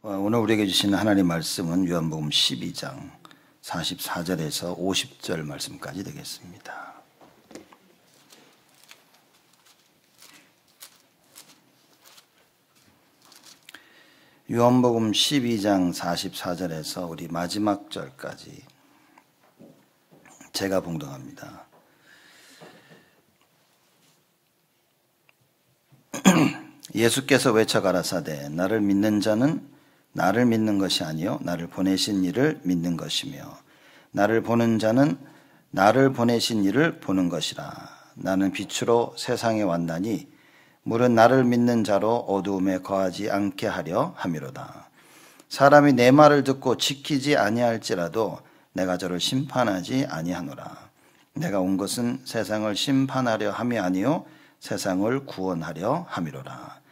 오늘 우리에게 주시는 하나님 말씀은 요한복음 12장 44절에서 50절 말씀까지 되겠습니다. 요한복음 12장 44절에서 우리 마지막 절까지 제가 봉독합니다. 예수께서 외쳐 가라사대 나를 믿는 자는 나를 믿는 것이 아니요 나를 보내신 이를 믿는 것이며 나를 보는 자는 나를 보내신 이를 보는 것이라. 나는 빛으로 세상에 왔나니 물은 나를 믿는 자로 어두움에 거하지 않게 하려 함이로다. 사람이 내 말을 듣고 지키지 아니할지라도 내가 저를 심판하지 아니하노라. 내가 온 것은 세상을 심판하려 함이 아니요 세상을 구원하려 함이로라.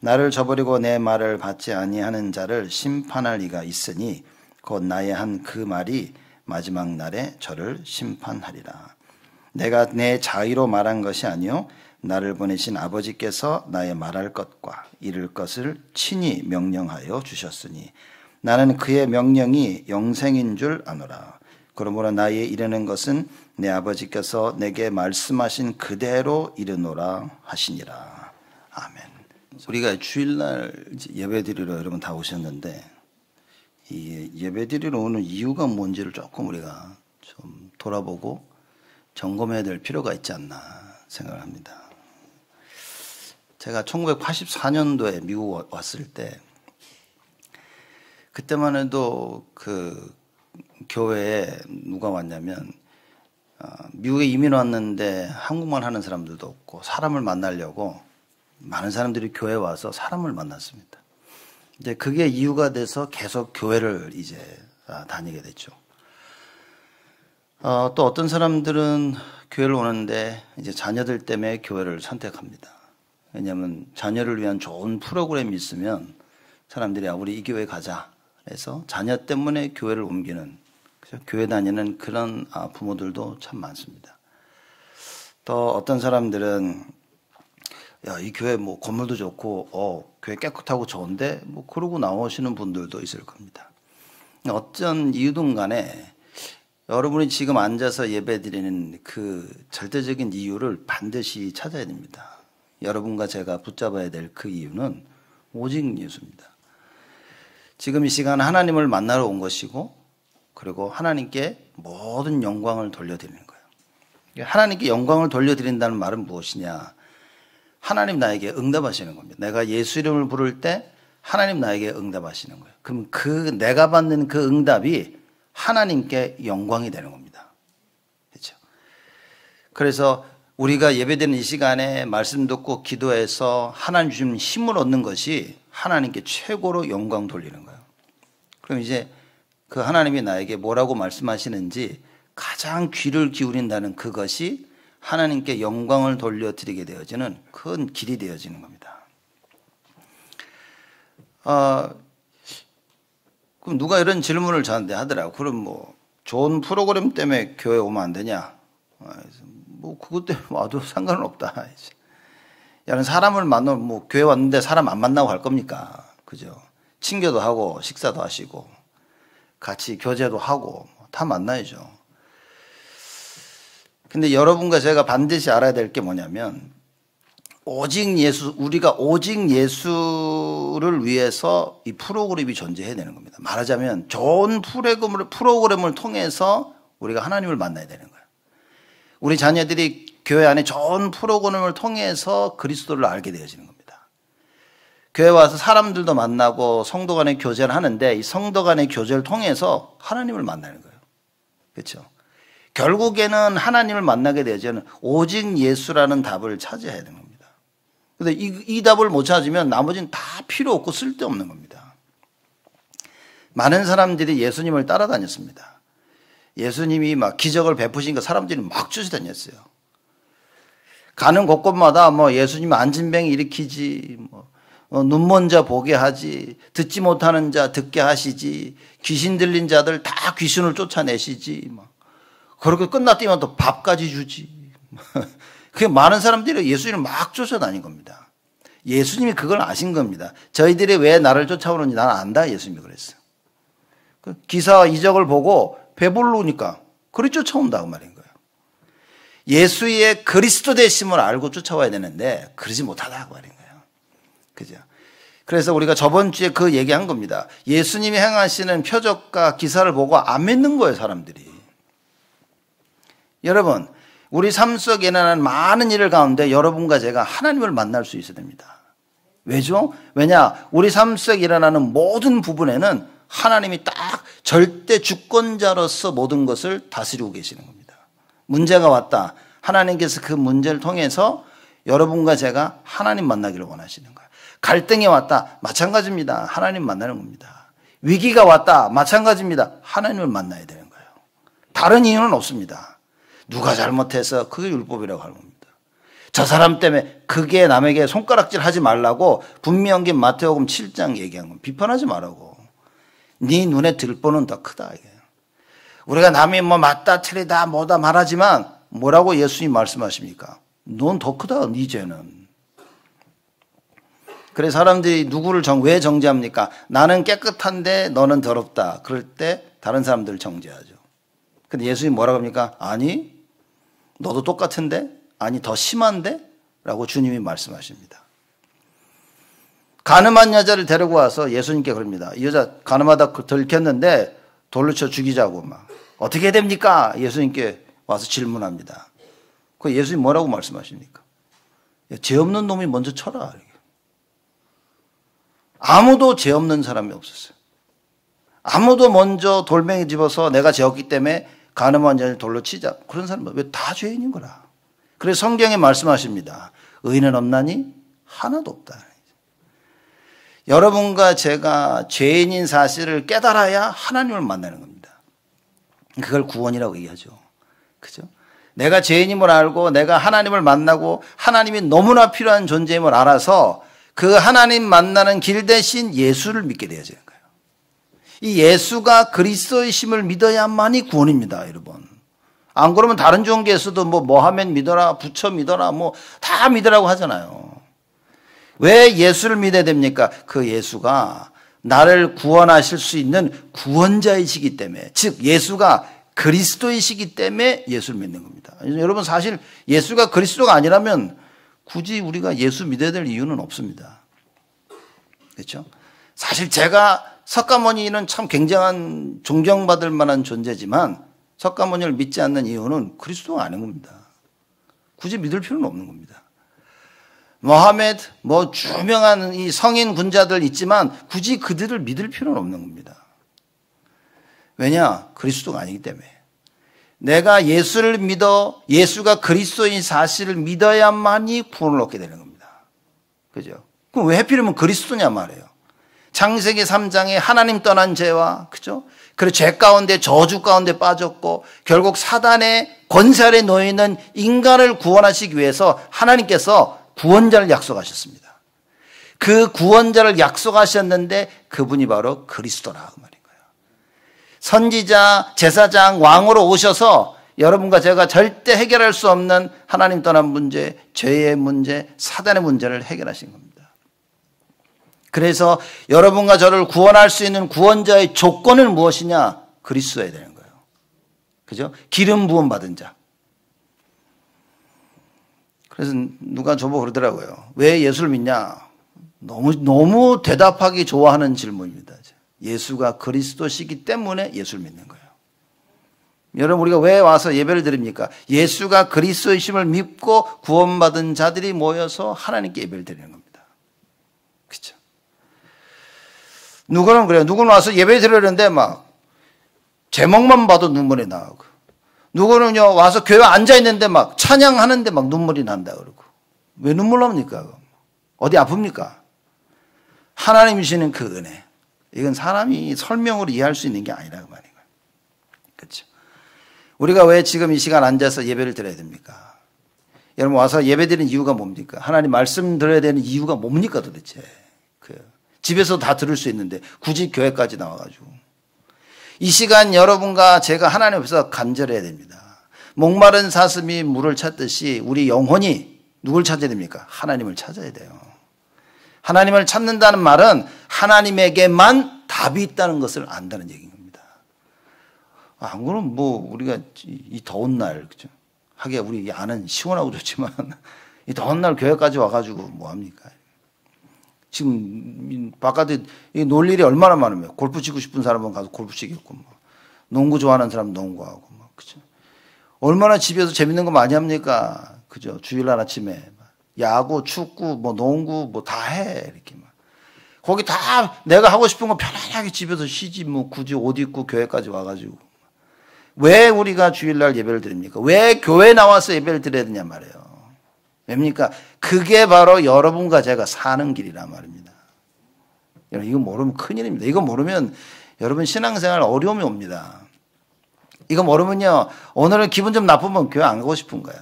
나를 저버리고 내 말을 받지 아니하는 자를 심판할 이가 있으니 곧 나의 한 그 말이 마지막 날에 저를 심판하리라. 내가 내 자의로 말한 것이 아니요 나를 보내신 아버지께서 나의 말할 것과 이룰 것을 친히 명령하여 주셨으니 나는 그의 명령이 영생인 줄 아노라. 그러므로 나의 이르는 것은 내 아버지께서 내게 말씀하신 그대로 이르노라 하시니라. 아멘. 우리가 주일날 예배드리러 여러분 다 오셨는데 이 예배드리러 오는 이유가 뭔지를 조금 우리가 좀 돌아보고 점검해야 될 필요가 있지 않나 생각을 합니다. 제가 1984년도에 미국 왔을 때 그때만 해도 그 교회에 누가 왔냐면 미국에 이민 왔는데 한국말 하는 사람들도 없고 사람을 만나려고 많은 사람들이 교회에 와서 사람을 만났습니다. 이제 그게 이유가 돼서 계속 교회를 이제 다니게 됐죠. 또 어떤 사람들은 교회를 오는데 이제 자녀들 때문에 교회를 선택합니다. 왜냐하면 자녀를 위한 좋은 프로그램이 있으면 사람들이 우리 이 교회 가자 해서 자녀 때문에 교회를 옮기는, 그래서 교회 다니는 그런 부모들도 참 많습니다. 또 어떤 사람들은 이 교회 뭐 건물도 좋고 교회 깨끗하고 좋은데 뭐 그러고 나오시는 분들도 있을 겁니다. 어떤 이유든 간에 여러분이 지금 앉아서 예배드리는 그 절대적인 이유를 반드시 찾아야 됩니다. 여러분과 제가 붙잡아야 될 그 이유는 오직 예수입니다. 지금 이 시간 하나님을 만나러 온 것이고 그리고 하나님께 모든 영광을 돌려드리는 거예요. 하나님께 영광을 돌려드린다는 말은 무엇이냐? 하나님 나에게 응답하시는 겁니다. 내가 예수 이름을 부를 때 하나님 나에게 응답하시는 거예요. 그럼 그 내가 받는 그 응답이 하나님께 영광이 되는 겁니다. 그렇죠? 그래서 우리가 예배드리는 이 시간에 말씀 듣고 기도해서 하나님 주신 힘을 얻는 것이 하나님께 최고로 영광 돌리는 거예요. 그럼 이제 그 하나님이 나에게 뭐라고 말씀하시는지 가장 귀를 기울인다는 그것이 하나님께 영광을 돌려드리게 되어지는 큰 길이 되어지는 겁니다. 그럼 누가 이런 질문을 저한테 하더라고요. 그럼 뭐 좋은 프로그램 때문에 교회 오면 안 되냐? 뭐 그것 때문에 와도 상관은 없다. 야는 사람을 만나면 뭐 교회 왔는데 사람 안 만나고 갈 겁니까? 그죠? 친교도 하고 식사도 하시고 같이 교제도 하고 다 만나야죠. 근데 여러분과 제가 반드시 알아야 될 게 뭐냐면 오직 예수, 우리가 오직 예수를 위해서 이 프로그램이 존재해야 되는 겁니다. 말하자면 좋은 프로그램을 통해서 우리가 하나님을 만나야 되는 거예요. 우리 자녀들이 교회 안에 좋은 프로그램을 통해서 그리스도를 알게 되어지는 겁니다. 교회 와서 사람들도 만나고 성도 간의 교제를 하는데 이 성도 간의 교제를 통해서 하나님을 만나는 거예요. 그렇죠? 결국에는 하나님을 만나게 되어지는 오직 예수라는 답을 찾아야 되는 겁니다. 그런데 이 답을 못 찾으면 나머지는 다 필요 없고 쓸데없는 겁니다. 많은 사람들이 예수님을 따라다녔습니다. 예수님이 막 기적을 베푸시니까 사람들이 막 쫓아다녔어요. 가는 곳곳마다 뭐 예수님 안진병 일으키지, 눈먼 자 보게 하지, 듣지 못하는 자 듣게 하시지, 귀신 들린 자들 다 귀신을 쫓아내시지, 그렇게 끝났더니만 또 밥까지 주지. 그 많은 사람들이 예수님을 막 쫓아다닌 겁니다. 예수님이 그걸 아신 겁니다. 저희들이 왜 나를 쫓아오는지 나는 안다, 예수님이 그랬어요. 그 기사 이적을 보고 배부르니까 그리 쫓아온다고 말인 거예요. 예수의 그리스도 되심을 알고 쫓아와야 되는데 그러지 못하다고 말인 거예요. 그죠? 그래서 우리가 저번 주에 그 얘기한 겁니다. 예수님이 행하시는 표적과 기사를 보고 안 믿는 거예요, 사람들이. 여러분, 우리 삶 속에 일어나는 많은 일 가운데 여러분과 제가 하나님을 만날 수 있어야 됩니다. 왜죠? 왜냐? 우리 삶 속에 일어나는 모든 부분에는 하나님이 딱 절대 주권자로서 모든 것을 다스리고 계시는 겁니다. 문제가 왔다. 하나님께서 그 문제를 통해서 여러분과 제가 하나님 만나기를 원하시는 거예요. 갈등이 왔다. 마찬가지입니다. 하나님 만나는 겁니다. 위기가 왔다. 마찬가지입니다. 하나님을 만나야 되는 거예요. 다른 이유는 없습니다. 누가 잘못해서 그게 율법이라고 하는 겁니다. 저 사람 때문에 그게 남에게 손가락질 하지 말라고 분명히 마태복음 7장 얘기한 겁니다. 비판하지 말라고. 네 눈에 들보는 더 크다 이게. 우리가 남이 뭐 맞다 틀리다 뭐다 말하지만 뭐라고 예수님 말씀하십니까? 넌 더 크다 네 죄는. 그래서 사람들이 누구를 왜 정죄합니까? 나는 깨끗한데 너는 더럽다. 그럴 때 다른 사람들을 정죄하죠. 근데 예수님 뭐라고 합니까? 아니 너도 똑같은데? 아니 더 심한데? 라고 주님이 말씀하십니다. 가늠한 여자를 데리고 와서 예수님께 그럽니다. 이 여자 가늠하다 들켰는데 돌로 쳐 죽이자고 막. 어떻게 해야 됩니까? 예수님께 와서 질문합니다. 그 예수님 뭐라고 말씀하십니까? 죄 없는 놈이 먼저 쳐라. 아무도 죄 없는 사람이 없었어요. 아무도 먼저 돌멩이 집어서 내가 죄 없기 때문에 가늠한 자를 돌로 치자. 그런 사람은 왜 다 죄인인 거라. 그래서 성경에 말씀하십니다. 의인은 없나니 하나도 없다. 여러분과 제가 죄인인 사실을 깨달아야 하나님을 만나는 겁니다. 그걸 구원이라고 얘기하죠. 그죠? 내가 죄인임을 알고 내가 하나님을 만나고 하나님이 너무나 필요한 존재임을 알아서 그 하나님 만나는 길 대신 예수를 믿게 되어지는 거예요. 이 예수가 그리스도이심을 믿어야만이 구원입니다, 여러분. 안 그러면 다른 종교에서도 뭐 하면 믿어라, 부처 믿어라, 뭐 다 믿으라고 하잖아요. 왜 예수를 믿어야 됩니까? 그 예수가 나를 구원하실 수 있는 구원자이시기 때문에, 즉 예수가 그리스도이시기 때문에 예수를 믿는 겁니다. 여러분 사실 예수가 그리스도가 아니라면 굳이 우리가 예수 믿어야 될 이유는 없습니다. 그렇죠? 사실 제가 석가모니는 참 굉장한 존경받을 만한 존재지만 석가모니를 믿지 않는 이유는 그리스도가 아닌 겁니다. 굳이 믿을 필요는 없는 겁니다. 모하메드, 유명한 이 성인 군자들 있지만 굳이 그들을 믿을 필요는 없는 겁니다. 왜냐? 그리스도가 아니기 때문에. 내가 예수를 믿어 예수가 그리스도인 사실을 믿어야만이 구원을 얻게 되는 겁니다. 그죠? 그럼 왜 하필이면 그리스도냐 말이에요. 창세기 3장에 하나님 떠난 죄와, 그죠? 그리고 죄 가운데 저주 가운데 빠졌고 결국 사단의 권세 아래 놓여 있는 인간을 구원하시기 위해서 하나님께서 구원자를 약속하셨습니다. 그 구원자를 약속하셨는데 그분이 바로 그리스도라고 말인 거예요. 선지자, 제사장, 왕으로 오셔서 여러분과 제가 절대 해결할 수 없는 하나님 떠난 문제, 죄의 문제, 사단의 문제를 해결하신 겁니다. 그래서 여러분과 저를 구원할 수 있는 구원자의 조건은 무엇이냐? 그리스도여야 되는 거예요. 그죠? 기름 부음 받은 자. 그래서 누가 저보고 그러더라고요. 왜 예수를 믿냐? 너무 대답하기 좋아하는 질문입니다. 예수가 그리스도시기 때문에 예수를 믿는 거예요. 여러분 우리가 왜 와서 예배를 드립니까? 예수가 그리스도이심을 믿고 구원받은 자들이 모여서 하나님께 예배를 드리는 겁니다. 그렇죠? 누구는 그래요. 누구는 와서 예배 드리는데 막 제목만 봐도 눈물이 나오고, 누구는요 와서 교회 앉아 있는데 막 찬양하는데 막 눈물이 난다 그러고. 왜 눈물 납니까? 어디 아픕니까? 하나님이 주시는 그 은혜. 이건 사람이 설명으로 이해할 수 있는 게 아니라고 말인 거예요. 그렇죠? 우리가 왜 지금 이 시간 앉아서 예배를 드려야 됩니까? 여러분 와서 예배 드리는 이유가 뭡니까? 하나님 말씀 들어야 되는 이유가 뭡니까 도대체? 집에서 다 들을 수 있는데 굳이 교회까지 나와가지고. 이 시간 여러분과 제가 하나님 앞에서 간절해야 됩니다. 목마른 사슴이 물을 찾듯이 우리 영혼이 누굴 찾아야 됩니까? 하나님을 찾아야 돼요. 하나님을 찾는다는 말은 하나님에게만 답이 있다는 것을 안다는 얘기인 겁니다. 안 그러면 뭐 우리가 이 더운 날, 그죠? 하기야 우리 안은 시원하고 좋지만 이 더운 날 교회까지 와가지고 뭐 합니까? 지금 바깥에 놀 일이 얼마나 많으면 골프 치고 싶은 사람은 가서 골프 치겠고, 뭐 농구 좋아하는 사람은 농구하고, 뭐 그죠? 얼마나 집에서 재밌는 거 많이 합니까? 그죠? 주일날 아침에 야구, 축구, 뭐 농구 뭐 다 해 이렇게 막. 거기 다 내가 하고 싶은 거 편안하게 집에서 쉬지 뭐 굳이 옷 입고 교회까지 와가지고. 왜 우리가 주일날 예배를 드립니까? 왜 교회 나와서 예배를 드려야 되냐 말이에요. 왜입니까? 그게 바로 여러분과 제가 사는 길이란 말입니다. 여러분 이거 모르면 큰일입니다. 이거 모르면 여러분 신앙생활 어려움이 옵니다. 이거 모르면요, 오늘은 기분 좀 나쁘면 교회 안 가고 싶은 거야.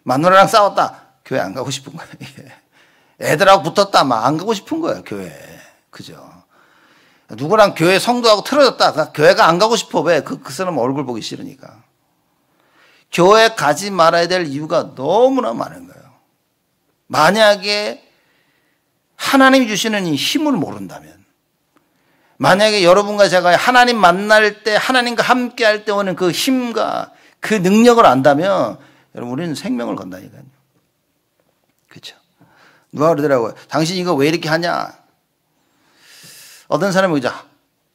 마누라랑 싸웠다, 교회 안 가고 싶은 거야. 애들하고 붙었다, 막 안 가고 싶은 거야, 교회. 그죠? 누구랑 교회 성도하고 틀어졌다, 교회가 안 가고 싶어. 왜? 그 사람 얼굴 보기 싫으니까. 교회 가지 말아야 될 이유가 너무나 많은 거예요. 만약에 하나님이 주시는 이 힘을 모른다면, 만약에 여러분과 제가 하나님 만날 때, 하나님과 함께 할 때 오는 그 힘과 그 능력을 안다면, 여러분, 우리는 생명을 건다니까요. 그렇죠? 누가 그러더라고요. 당신 이거 왜 이렇게 하냐? 어떤 사람이 그죠?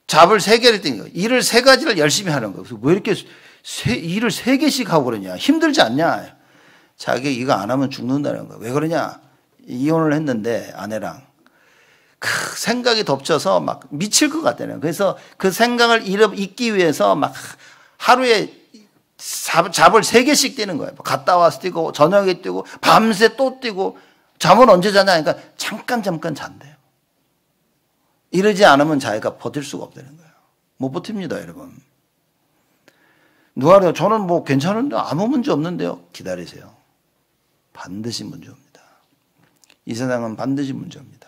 잡을 3개를 떼는 거예요. 일을 3가지를 열심히 하는 거예요. 그래서 왜 이렇게 일을 3개씩 하고 그러냐? 힘들지 않냐? 자기 이거 안 하면 죽는다는 거예요. 왜 그러냐? 이혼을 했는데 아내랑 생각이 덮쳐서 막 미칠 것 같다는. 그래서 그 생각을 잊기 위해서 막 하루에 잡을 3개씩 뛰는 거예요. 갔다 와서 뛰고 저녁에 뛰고 밤새 또 뛰고. 잠은 언제 자냐? 그러니까 잠깐 잔대요. 이러지 않으면 자기가 버틸 수가 없다는 거예요. 못 버팁니다, 여러분. 누가 그래요? 저는 뭐 괜찮은데 아무 문제 없는데요. 기다리세요. 반드시 문제 옵니다. 이 세상은 반드시 문제 옵니다.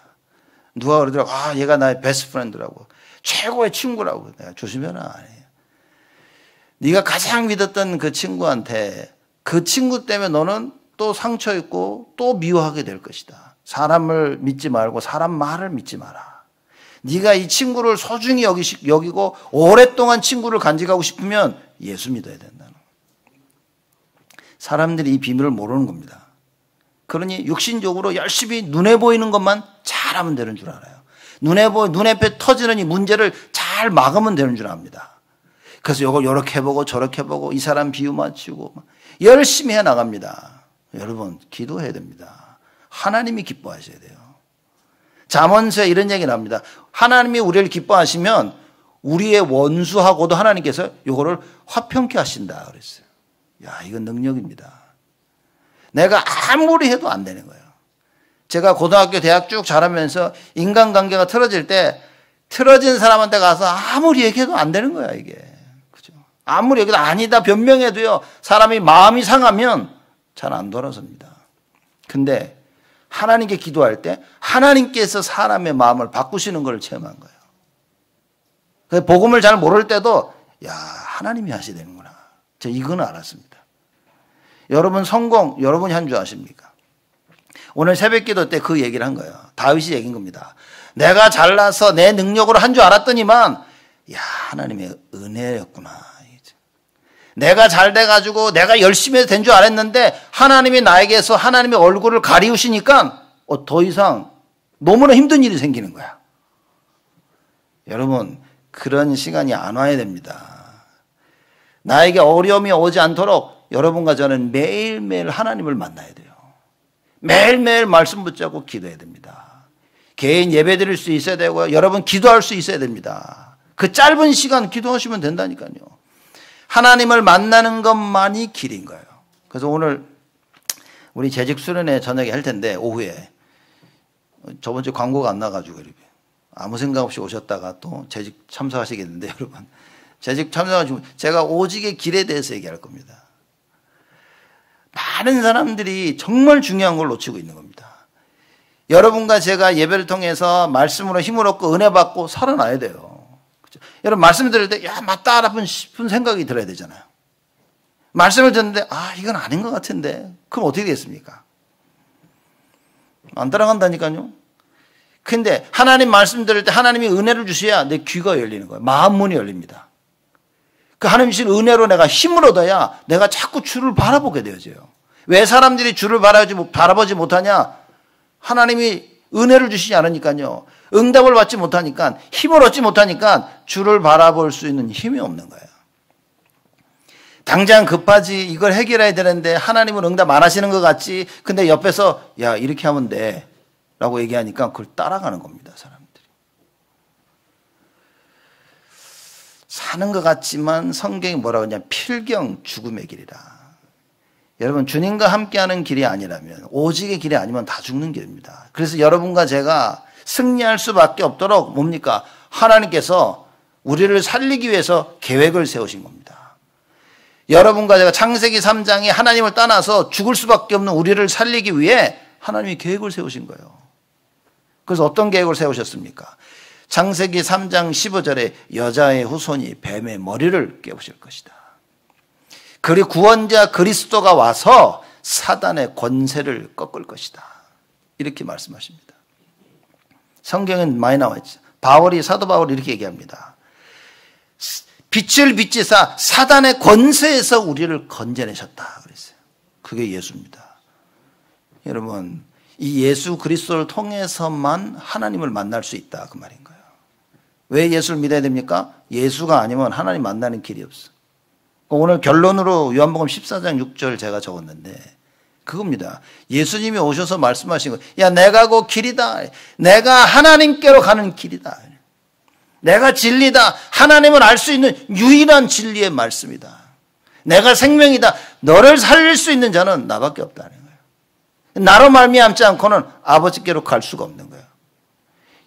누가 그러더라고, 얘가 나의 베스트 프렌드라고, 최고의 친구라고. 내가 조심해라. 네가 가장 믿었던 그 친구한테, 그 친구 때문에 너는 또 상처 있고 또 미워하게 될 것이다. 사람을 믿지 말고 사람 말을 믿지 마라. 네가 이 친구를 소중히 여기고 오랫동안 친구를 간직하고 싶으면 예수 믿어야 된다는. 사람들이 이 비밀을 모르는 겁니다. 그러니 육신적으로 열심히 눈에 보이는 것만 잘하면 되는 줄 알아요. 눈앞에 터지는 이 문제를 잘 막으면 되는 줄 압니다. 그래서 이걸 이렇게 해보고 저렇게 해보고 이 사람 비유 맞추고 열심히 해나갑니다. 여러분 기도해야 됩니다. 하나님이 기뻐하셔야 돼요. 잠언서에 이런 얘기 나옵니다. 하나님이 우리를 기뻐하시면 우리의 원수하고도 하나님께서 이거를 화평케 하신다 그랬어요. 야, 이건 능력입니다. 내가 아무리 해도 안 되는 거예요. 제가 고등학교 대학 쭉 자라면서 인간관계가 틀어질 때 틀어진 사람한테 가서 아무리 얘기해도 안 되는 거야 이게. 그죠? 아무리 얘기해도 아니다 변명해도요, 사람이 마음이 상하면 잘 안 돌아섭니다. 근데 하나님께 기도할 때 하나님께서 사람의 마음을 바꾸시는 걸 체험한 거예요. 그래서 복음을 잘 모를 때도 야, 하나님이 하셔야 되는구나. 저 이건 알았습니다. 여러분 성공, 여러분이 한 줄 아십니까? 오늘 새벽기도 때 그 얘기를 한 거예요. 다윗이 얘기한 겁니다. 내가 잘나서 내 능력으로 한 줄 알았더니만 야, 하나님의 은혜였구나. 내가 잘 돼가지고 내가 열심히 해서 된 줄 알았는데 하나님이 나에게서 하나님의 얼굴을 가리우시니까 더 이상 너무나 힘든 일이 생기는 거야. 여러분 그런 시간이 안 와야 됩니다. 나에게 어려움이 오지 않도록 여러분과 저는 매일매일 하나님을 만나야 돼요. 매일매일 말씀 붙잡고 기도해야 됩니다. 개인 예배 드릴 수 있어야 되고요. 여러분 기도할 수 있어야 됩니다. 그 짧은 시간 기도하시면 된다니까요. 하나님을 만나는 것만이 길인 거예요. 그래서 오늘 우리 재직 수련회 저녁에 할 텐데 오후에 저번 주 광고가 안 나가지고 이렇게 아무 생각 없이 오셨다가 또 재직 참석하시겠는데 여러분 재직 참석하시면 제가 오직의 길에 대해서 얘기할 겁니다. 많은 사람들이 정말 중요한 걸 놓치고 있는 겁니다. 여러분과 제가 예배를 통해서 말씀으로 힘을 얻고 은혜 받고 살아나야 돼요. 여러분 말씀을 들을 때 야 맞다 싶은 생각이 들어야 되잖아요. 말씀을 듣는데 이건 아닌 것 같은데 그럼 어떻게 되겠습니까? 안 따라간다니까요. 근데 하나님 말씀 들을 때 하나님이 은혜를 주셔야 내 귀가 열리는 거예요. 마음 문이 열립니다. 그 하나님 주신 은혜로 내가 힘을 얻어야 내가 자꾸 주를 바라보게 되어져요. 왜 사람들이 주를 바라보지 못하냐? 하나님이 은혜를 주시지 않으니까요. 응답을 받지 못하니까, 힘을 얻지 못하니까 주를 바라볼 수 있는 힘이 없는 거예요. 당장 급하지, 이걸 해결해야 되는데 하나님은 응답 안 하시는 것 같지. 근데 옆에서 야, 이렇게 하면 돼 라고 얘기하니까 그걸 따라가는 겁니다, 사람들이. 사는 것 같지만 성경이 뭐라고 하냐, 필경 죽음의 길이라. 여러분, 주님과 함께하는 길이 아니라면, 오직의 길이 아니면 다 죽는 길입니다. 그래서 여러분과 제가 승리할 수밖에 없도록 뭡니까? 하나님께서 우리를 살리기 위해서 계획을 세우신 겁니다. 여러분과 제가 창세기 3장에 하나님을 떠나서 죽을 수밖에 없는 우리를 살리기 위해 하나님이 계획을 세우신 거예요. 그래서 어떤 계획을 세우셨습니까? 창세기 3장 15절에 여자의 후손이 뱀의 머리를 깨우실 것이다. 그리고 구원자 그리스도가 와서 사단의 권세를 꺾을 것이다. 이렇게 말씀하십니다. 성경은 많이 나와 있죠. 사도 바울이 이렇게 얘기합니다. 빛을 비치사 사단의 권세에서 우리를 건져내셨다 그랬어요. 그게 예수입니다. 여러분, 이 예수 그리스도를 통해서만 하나님을 만날 수 있다 그 말인 거예요. 왜 예수를 믿어야 됩니까? 예수가 아니면 하나님 만나는 길이 없어. 오늘 결론으로 요한복음 14장 6절 제가 적었는데 그겁니다. 예수님이 오셔서 말씀하신 거예요. 야, 내가 그 길이다. 내가 하나님께로 가는 길이다. 내가 진리다. 하나님을 알 수 있는 유일한 진리의 말씀이다. 내가 생명이다. 너를 살릴 수 있는 자는 나밖에 없다는 거예요. 나로 말미암지 않고는 아버지께로 갈 수가 없는 거예요.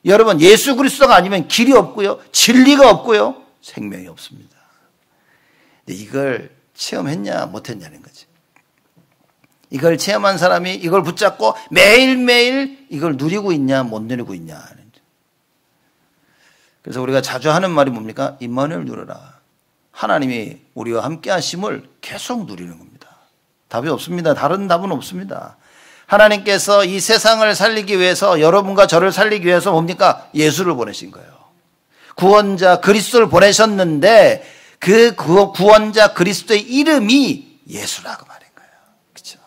여러분, 예수 그리스도가 아니면 길이 없고요. 진리가 없고요. 생명이 없습니다. 근데 이걸 체험했냐 못했냐는 거지. 이걸 체험한 사람이 이걸 붙잡고 매일매일 이걸 누리고 있냐 못 누리고 있냐. 그래서 우리가 자주 하는 말이 뭡니까? 임마누엘 누려라. 하나님이 우리와 함께 하심을 계속 누리는 겁니다. 답이 없습니다. 다른 답은 없습니다. 하나님께서 이 세상을 살리기 위해서, 여러분과 저를 살리기 위해서 뭡니까? 예수를 보내신 거예요. 구원자 그리스도를 보내셨는데 그 구원자 그리스도의 이름이 예수라고 말인 거예요. 그렇죠?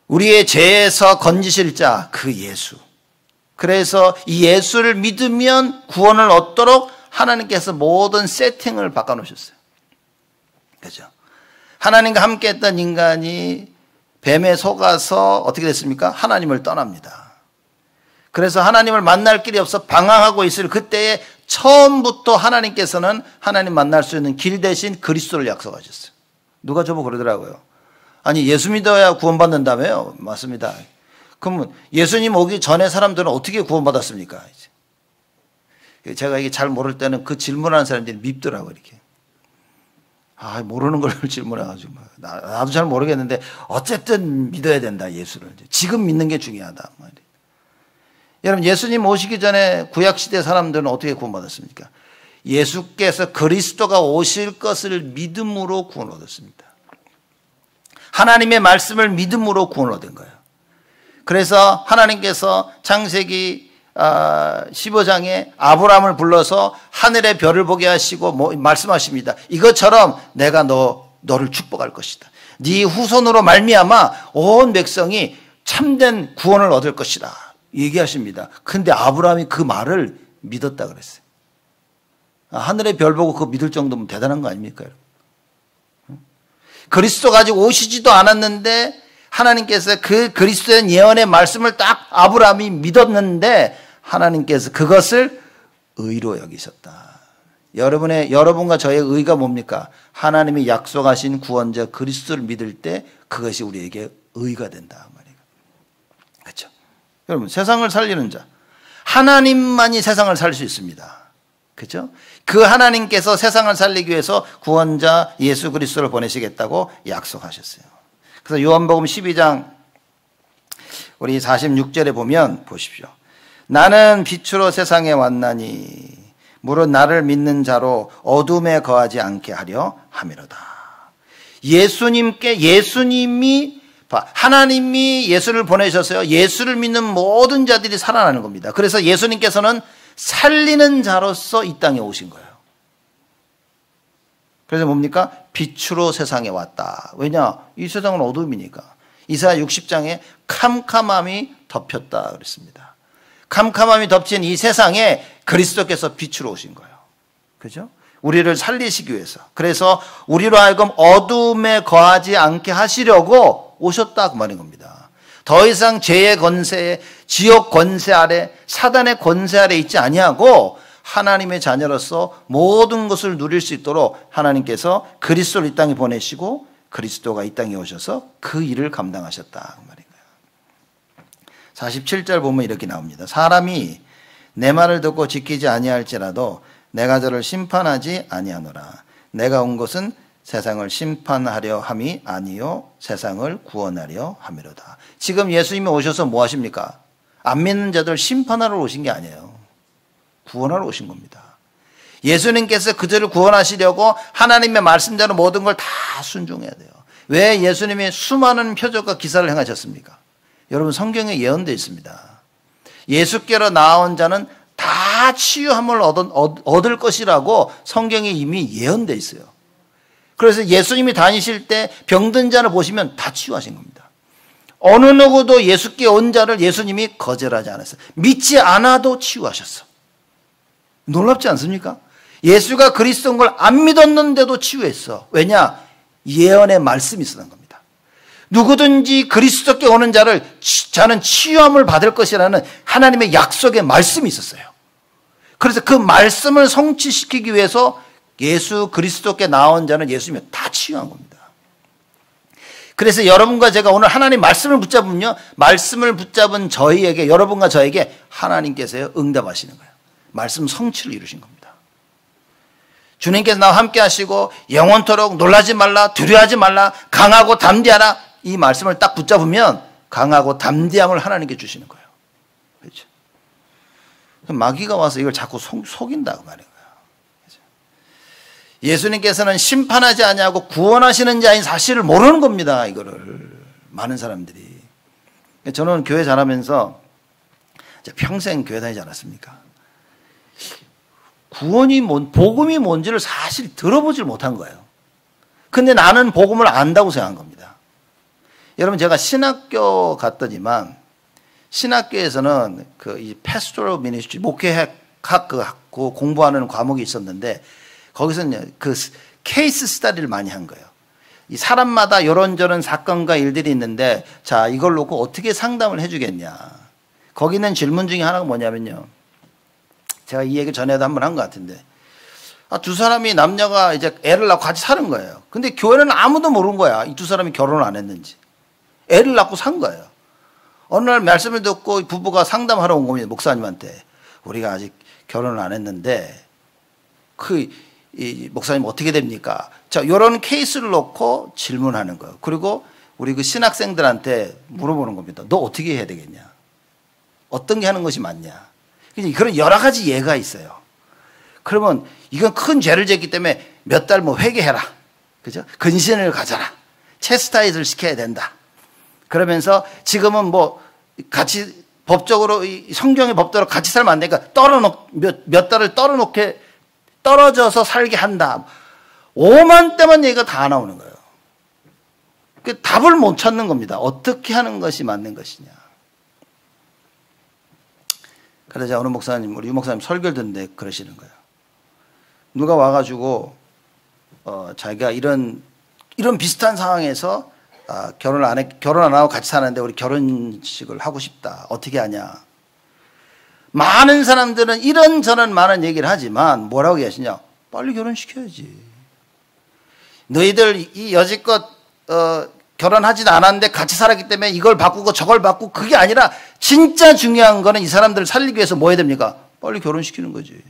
우리의 죄에서 건지실 자 그 예수. 그래서 이 예수를 믿으면 구원을 얻도록 하나님께서 모든 세팅을 바꿔놓으셨어요. 그렇죠? 하나님과 함께했던 인간이 뱀에 속아서 어떻게 됐습니까? 하나님을 떠납니다. 그래서 하나님을 만날 길이 없어 방황하고 있을 그때에 처음부터 하나님께서는 하나님 만날 수 있는 길 대신 그리스도를 약속하셨어요. 누가 저보고 그러더라고요. 아니, 예수 믿어야 구원받는다며요? 맞습니다. 그러면 예수님 오기 전에 사람들은 어떻게 구원받았습니까? 제가 이게 잘 모를 때는 그 질문하는 사람들이 밉더라고요, 이렇게. 아, 모르는 걸 질문해가지고. 나도 잘 모르겠는데, 어쨌든 믿어야 된다, 예수를. 지금 믿는 게 중요하다. 여러분, 예수님 오시기 전에 구약시대 사람들은 어떻게 구원받았습니까? 예수께서 그리스도가 오실 것을 믿음으로 구원 얻었습니다. 하나님의 말씀을 믿음으로 구원 얻은 거예요. 그래서 하나님께서 창세기 15장에 아브라함을 불러서 하늘의 별을 보게 하시고 말씀하십니다. 이것처럼 내가 너를 축복할 것이다. 네 후손으로 말미암아 온 백성이 참된 구원을 얻을 것이다. 얘기하십니다. 근데 아브라함이 그 말을 믿었다 그랬어요. 하늘의 별 보고 그거 믿을 정도면 대단한 거 아닙니까, 여러분? 그리스도 가지고 오시지도 않았는데 하나님께서 그 그리스도의 예언의 말씀을 딱 아브라함이 믿었는데 하나님께서 그것을 의로 여기셨다. 여러분과 저의 의가 뭡니까? 하나님이 약속하신 구원자 그리스도를 믿을 때 그것이 우리에게 의가 된다 말이에요. 그렇죠? 여러분, 세상을 살리는 자, 하나님만이 세상을 살릴 수 있습니다. 그렇죠? 그 하나님께서 세상을 살리기 위해서 구원자 예수 그리스도를 보내시겠다고 약속하셨어요. 그래서 요한복음 12장 우리 46절에 보면 보십시오. 나는 빛으로 세상에 왔나니 무릇 나를 믿는 자로 어둠에 거하지 않게 하려 함이로다. 예수님이 하나님이 예수를 보내셔서요, 예수를 믿는 모든 자들이 살아나는 겁니다. 그래서 예수님께서는 살리는 자로서 이 땅에 오신 거예요. 그래서 뭡니까? 빛으로 세상에 왔다. 왜냐? 이 세상은 어둠이니까. 이사야 60장에 캄캄함이 덮였다 그랬습니다. 캄캄함이 덮친 이 세상에 그리스도께서 빛으로 오신 거예요. 그죠? 우리를 살리시기 위해서. 그래서 우리로 하여금 어둠에 거하지 않게 하시려고 오셨다 그 말인 겁니다. 더 이상 죄의 권세, 지옥 권세 아래, 사단의 권세 아래 있지 아니하고 하나님의 자녀로서 모든 것을 누릴 수 있도록 하나님께서 그리스도를 이 땅에 보내시고 그리스도가 이 땅에 오셔서 그 일을 감당하셨다 그 말인 거예요. 47절 보면 이렇게 나옵니다. 사람이 내 말을 듣고 지키지 아니할지라도 내가 저를 심판하지 아니하노라. 내가 온 것은 세상을 심판하려 함이 아니요 세상을 구원하려 함이로다. 지금 예수님이 오셔서 뭐 하십니까? 안 믿는 자들 심판하러 오신 게 아니에요. 구원하러 오신 겁니다. 예수님께서 그들을 구원하시려고 하나님의 말씀대로 모든 걸 다 순종해야 돼요. 왜 예수님이 수많은 표적과 기사를 행하셨습니까? 여러분 성경에 예언되어 있습니다. 예수께로 나온 자는 다 치유함을 얻을 것이라고 성경에 이미 예언되어 있어요. 그래서 예수님이 다니실 때 병든 자를 보시면 다 치유하신 겁니다. 어느 누구도 예수께 온 자를 예수님이 거절하지 않았어요. 믿지 않아도 치유하셨어. 놀랍지 않습니까? 예수가 그리스도인 걸 안 믿었는데도 치유했어. 왜냐? 예언의 말씀이 있었던 겁니다. 누구든지 그리스도께 오는 자는 치유함을 받을 것이라는 하나님의 약속의 말씀이 있었어요. 그래서 그 말씀을 성취시키기 위해서 예수 그리스도께 나온 자는 예수님이 다 치유한 겁니다. 그래서 여러분과 제가 오늘 하나님 말씀을 붙잡으면요, 말씀을 붙잡은 저희에게, 여러분과 저에게 하나님께서요 응답하시는 거예요. 말씀 성취를 이루신 겁니다. 주님께서 나와 함께 하시고 영원토록 놀라지 말라, 두려워하지 말라, 강하고 담대하라, 이 말씀을 딱 붙잡으면 강하고 담대함을 하나님께 주시는 거예요. 그렇죠? 마귀가 와서 이걸 자꾸 속인다고 말인 거예요. 그렇죠? 예수님께서는 심판하지 아니하고 구원하시는 자인 사실을 모르는 겁니다. 이거를 많은 사람들이. 저는 교회 다니면서 평생 교회 다니지 않았습니까? 복음이 뭔지를 사실 들어보질 못한 거예요. 근데 나는 복음을 안다고 생각한 겁니다. 여러분, 제가 신학교 갔더니만, 신학교에서는 이 pastoral ministry, 목회학 공부하는 과목이 있었는데, 거기서는 그 케이스 스터디를 많이 한 거예요. 이 사람마다 이런저런 사건과 일들이 있는데, 자, 이걸 놓고 어떻게 상담을 해주겠냐. 거기 있는 질문 중에 하나가 뭐냐면요. 제가 이 얘기 전에도 한번 한 것 같은데, 두 사람이 남녀가 이제 애를 낳고 같이 사는 거예요. 근데 교회는 아무도 모르는 거야. 이 두 사람이 결혼을 안 했는지. 애를 낳고 산 거예요. 어느 날 말씀을 듣고 부부가 상담하러 온 겁니다. 목사님한테. 우리가 아직 결혼을 안 했는데, 이 목사님 어떻게 됩니까? 자, 이런 케이스를 놓고 질문하는 거예요. 그리고 우리 그 신학생들한테 물어보는 겁니다. 너 어떻게 해야 되겠냐? 어떤 게 하는 것이 맞냐? 그런 여러 가지 예가 있어요. 그러면 이건 큰 죄를 졌기 때문에 몇 달 회개해라. 그죠? 근신을 가져라. 체스타이즈를 시켜야 된다. 그러면서 지금은 같이 법적으로, 성경의 법대로 같이 살면 안 되니까 몇 달을 떨어져서 살게 한다. 오만 때만 얘기가 다 나오는 거예요. 답을 못 찾는 겁니다. 어떻게 하는 것이 맞는 것이냐. 그러자 어느 목사님, 우리 유 목사님 설교를 듣는데 그러시는 거예요. 누가 와가지고 자기가 이런 비슷한 상황에서 결혼 안 하고 같이 사는데 우리 결혼식을 하고 싶다. 어떻게 하냐. 많은 사람들은 이런저런 많은 얘기를 하지만 뭐라고 얘기하시냐. 빨리 결혼시켜야지. 너희들 이 여지껏 결혼하지도 않았는데 같이 살았기 때문에 이걸 바꾸고 저걸 바꾸고, 그게 아니라 진짜 중요한 거는 이 사람들을 살리기 위해서 뭐 해야 됩니까? 빨리 결혼시키는 거지.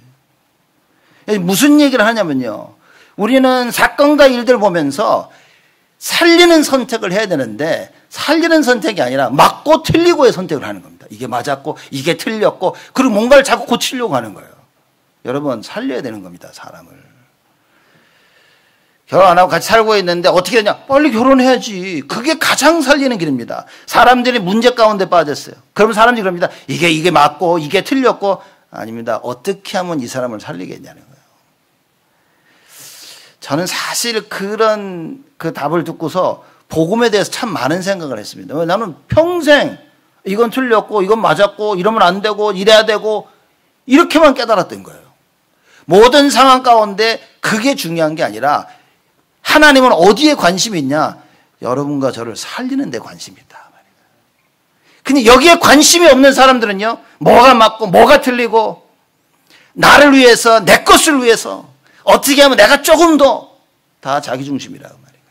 무슨 얘기를 하냐면요. 우리는 사건과 일들 보면서 살리는 선택을 해야 되는데, 살리는 선택이 아니라 맞고 틀리고의 선택을 하는 겁니다. 이게 맞았고 이게 틀렸고, 그리고 뭔가를 자꾸 고치려고 하는 거예요. 여러분, 살려야 되는 겁니다, 사람을. 결혼 안 하고 같이 살고 있는데 어떻게 되냐? 빨리 결혼해야지. 그게 가장 살리는 길입니다. 사람들이 문제 가운데 빠졌어요. 그러면 사람들이 그럽니다. 이게 맞고 이게 틀렸고. 아닙니다. 어떻게 하면 이 사람을 살리겠냐는 거예요. 저는 사실 그런 그 답을 듣고서 복음에 대해서 참 많은 생각을 했습니다. 나는 평생 이건 틀렸고 이건 맞았고 이러면 안 되고 이래야 되고 이렇게만 깨달았던 거예요. 모든 상황 가운데 그게 중요한 게 아니라 하나님은 어디에 관심이 있냐? 여러분과 저를 살리는 데 관심이 있다. 근데 여기에 관심이 없는 사람들은요, 뭐가 맞고 뭐가 틀리고 나를 위해서 내 것을 위해서 어떻게 하면 내가 조금 더 다 자기중심이라고 말이에요.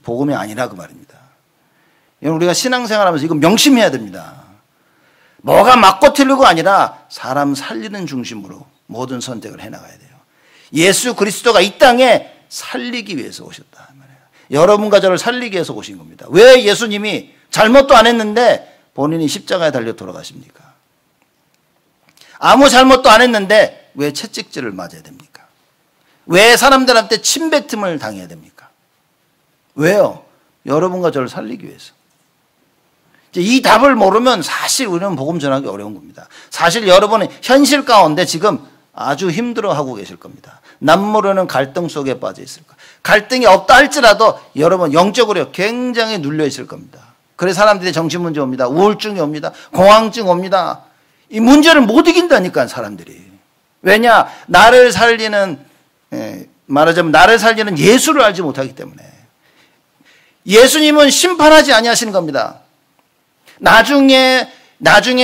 복음이 아니라 그 말입니다. 우리가 신앙생활하면서 이거 명심해야 됩니다. 뭐가 맞고 틀리고 아니라 사람 살리는 중심으로 모든 선택을 해나가야 돼요. 예수 그리스도가 이 땅에 살리기 위해서 오셨다 말이에요. 여러분과 저를 살리기 위해서 오신 겁니다. 왜 예수님이 잘못도 안 했는데 본인이 십자가에 달려 돌아가십니까? 아무 잘못도 안 했는데 왜 채찍질을 맞아야 됩니까? 왜 사람들한테 침뱉음을 당해야 됩니까? 왜요? 여러분과 저를 살리기 위해서. 이 답을 모르면 사실 우리는 복음 전하기 어려운 겁니다. 사실 여러분은 현실 가운데 지금 아주 힘들어하고 계실 겁니다. 남모르는 갈등 속에 빠져 있을 거예요. 갈등이 없다 할지라도 여러분 영적으로 굉장히 눌려 있을 겁니다. 그래서 사람들이 정신문제 옵니다. 우울증이 옵니다. 공황증 옵니다. 이 문제를 못 이긴다니까 사람들이. 왜냐? 나를 살리는 말하자면 나를 살리는 예수를 알지 못하기 때문에. 예수님은 심판하지 아니하시는 겁니다. 나중에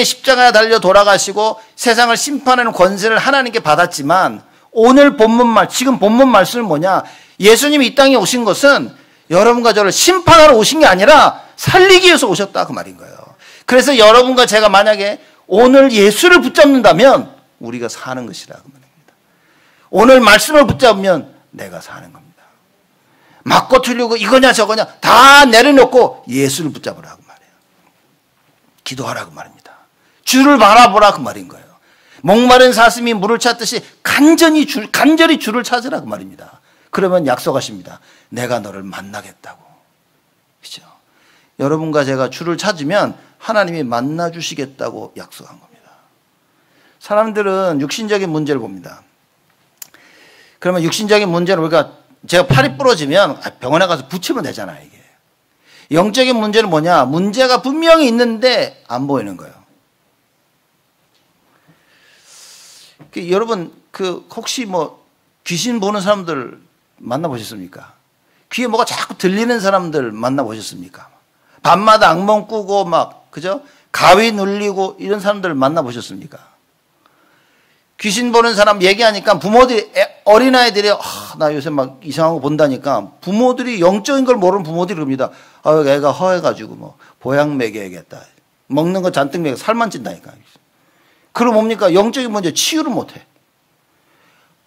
십자가에 달려 돌아가시고 세상을 심판하는 권세를 하나님께 받았지만 오늘 지금 본문 말씀은 뭐냐? 예수님이 이 땅에 오신 것은 여러분과 저를 심판하러 오신 게 아니라 살리기 위해서 오셨다 그 말인 거예요. 그래서 여러분과 제가 만약에 오늘 예수를 붙잡는다면 우리가 사는 것이라 그 말입니다. 오늘 말씀을 붙잡으면 내가 사는 겁니다. 맞고 틀리고 이거냐 저거냐 다 내려놓고 예수를 붙잡으라고 말이에요. 기도하라고 말입니다. 주를 바라보라 그 말인 거예요. 목마른 사슴이 물을 찾듯이 간절히 주를 찾으라고 말입니다. 그러면 약속하십니다. 내가 너를 만나겠다고. 그렇죠? 여러분과 제가 주를 찾으면 하나님이 만나 주시겠다고 약속한 겁니다. 사람들은 육신적인 문제를 봅니다. 그러면 육신적인 문제는 우리가 제가 팔이 부러지면 병원에 가서 붙이면 되잖아요, 이게. 영적인 문제는 뭐냐? 문제가 분명히 있는데 안 보이는 거예요. 여러분, 혹시 귀신 보는 사람들 만나보셨습니까? 귀에 뭐가 자꾸 들리는 사람들 만나보셨습니까? 밤마다 악몽 꾸고 그죠? 가위 눌리고 이런 사람들 만나보셨습니까? 귀신 보는 사람 얘기하니까 부모들이, 어린아이들이, 나 요새 이상한 거 본다니까 부모들이 영적인 걸 모르는 부모들이 그럽니다. 애가 허해가지고 보약 먹여야겠다. 먹는 거 잔뜩 먹여 살만 찐다니까. 그럼 뭡니까? 영적인 문제 치유를 못 해.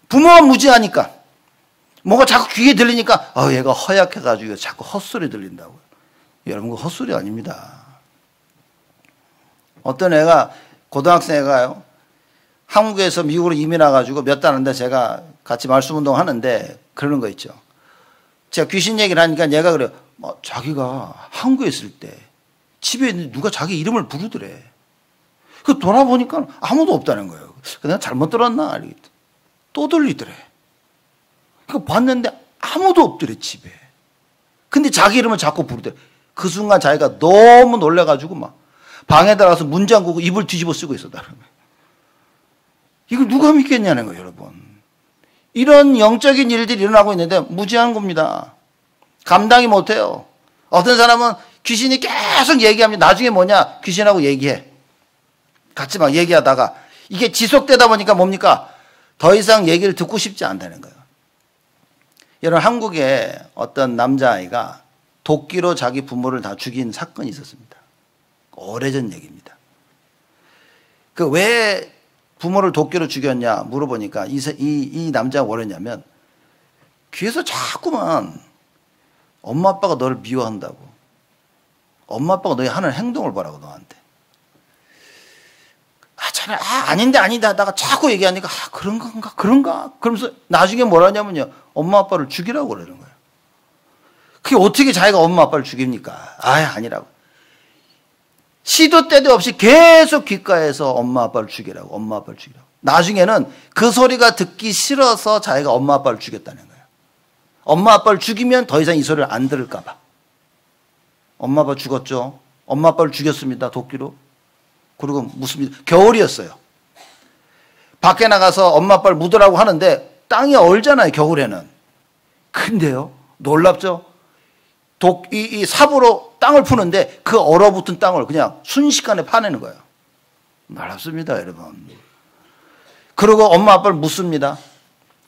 부모가 무지하니까 뭐가 자꾸 귀에 들리니까 얘가 허약해가지고 자꾸 헛소리 들린다고요. 여러분, 그 헛소리 아닙니다. 어떤 애가, 고등학생 애가요, 한국에서 미국으로 이민 와가지고 몇 달 안돼 제가 같이 말씀운동 하는데 그러는 거 있죠. 제가 귀신 얘기를 하니까 얘가 그래요. 자기가 한국에 있을 때 집에 누가 자기 이름을 부르더래. 그 돌아보니까 아무도 없다는 거예요. 내가 잘못 들었나? 또 들리더래. 그 봤는데 아무도 없더래, 집에. 근데 자기 이름을 자꾸 부르더래. 그 순간 자기가 너무 놀래가지고 방에 들어가서 문 잠그고 이불 뒤집어 쓰고 있었다는 거예요. 이걸 누가 믿겠냐는 거예요, 여러분. 이런 영적인 일들이 일어나고 있는데 무지한 겁니다. 감당이 못해요. 어떤 사람은 귀신이 계속 얘기합니다. 나중에 뭐냐? 귀신하고 얘기해. 같이 얘기하다가 이게 지속되다 보니까 뭡니까? 더 이상 얘기를 듣고 싶지 않다는 거예요. 여러분, 한국에 어떤 남자아이가 도끼로 자기 부모를 다 죽인 사건이 있었습니다. 오래전 얘기입니다. 왜 부모를 도끼로 죽였냐 물어보니까 이 남자가 뭐랬냐면 귀에서 자꾸만 엄마 아빠가 너를 미워한다고. 엄마 아빠가 너희 하는 행동을 보라고 너한테. 차라리 아닌데 하다가 자꾸 얘기하니까 그런 건가 그런가 그러면서 나중에 뭐라냐면요, 엄마 아빠를 죽이라고 그러는 거예요. 그게 어떻게 자기가 엄마 아빠를 죽입니까? 아니라고. 시도 때도 없이 계속 귓가에서 엄마 아빠를 죽이라고, 엄마 아빠를 죽이라고. 나중에는 그 소리가 듣기 싫어서 자기가 엄마 아빠를 죽였다는 거예요. 엄마 아빠를 죽이면 더 이상 이 소리를 안 들을까 봐. 엄마 아빠 죽었죠. 엄마 아빠를 죽였습니다, 도끼로. 그리고 묻습니다. 겨울이었어요. 밖에 나가서 엄마 아빠를 묻으라고 하는데 땅이 얼잖아요, 겨울에는. 근데요, 놀랍죠? 이 삽으로 땅을 푸는데 그 얼어붙은 땅을 그냥 순식간에 파내는 거예요. 놀랍습니다, 여러분. 그리고 엄마 아빠를 묻습니다.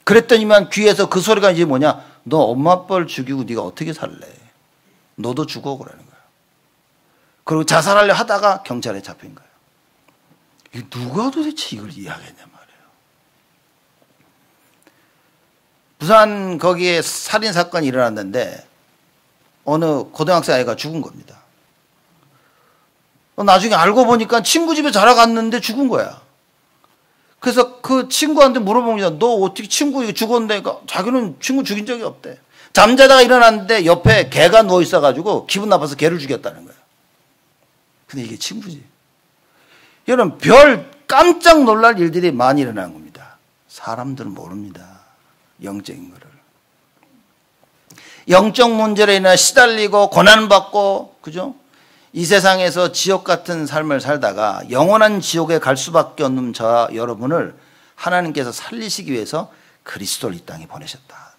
그랬더니만 귀에서 그 소리가 이제 뭐냐? 너 엄마 아빠를 죽이고 네가 어떻게 살래? 너도 죽어, 그러는 거예요. 그리고 자살하려 하다가 경찰에 잡힌 거예요. 이게 누가 도대체 이걸 이해하겠냐 말이에요. 부산 거기에 살인사건이 일어났는데 어느 고등학생 아이가 죽은 겁니다. 나중에 알고 보니까 친구 집에 자러 갔는데 죽은 거야. 그래서 그 친구한테 물어봅니다. 너 어떻게 친구 죽었는데? 자기는 친구 죽인 적이 없대. 잠자다가 일어났는데 옆에 개가 누워 있어가지고 기분 나빠서 개를 죽였다는 거예요. 근데 이게 친구지. 여러분, 별 깜짝 놀랄 일들이 많이 일어나는 겁니다. 사람들은 모릅니다, 영적인 거를. 영적 문제로 인해 시달리고 고난받고, 그죠? 이 세상에서 지옥 같은 삶을 살다가 영원한 지옥에 갈 수밖에 없는 저와 여러분을 하나님께서 살리시기 위해서 그리스도를 이 땅에 보내셨다.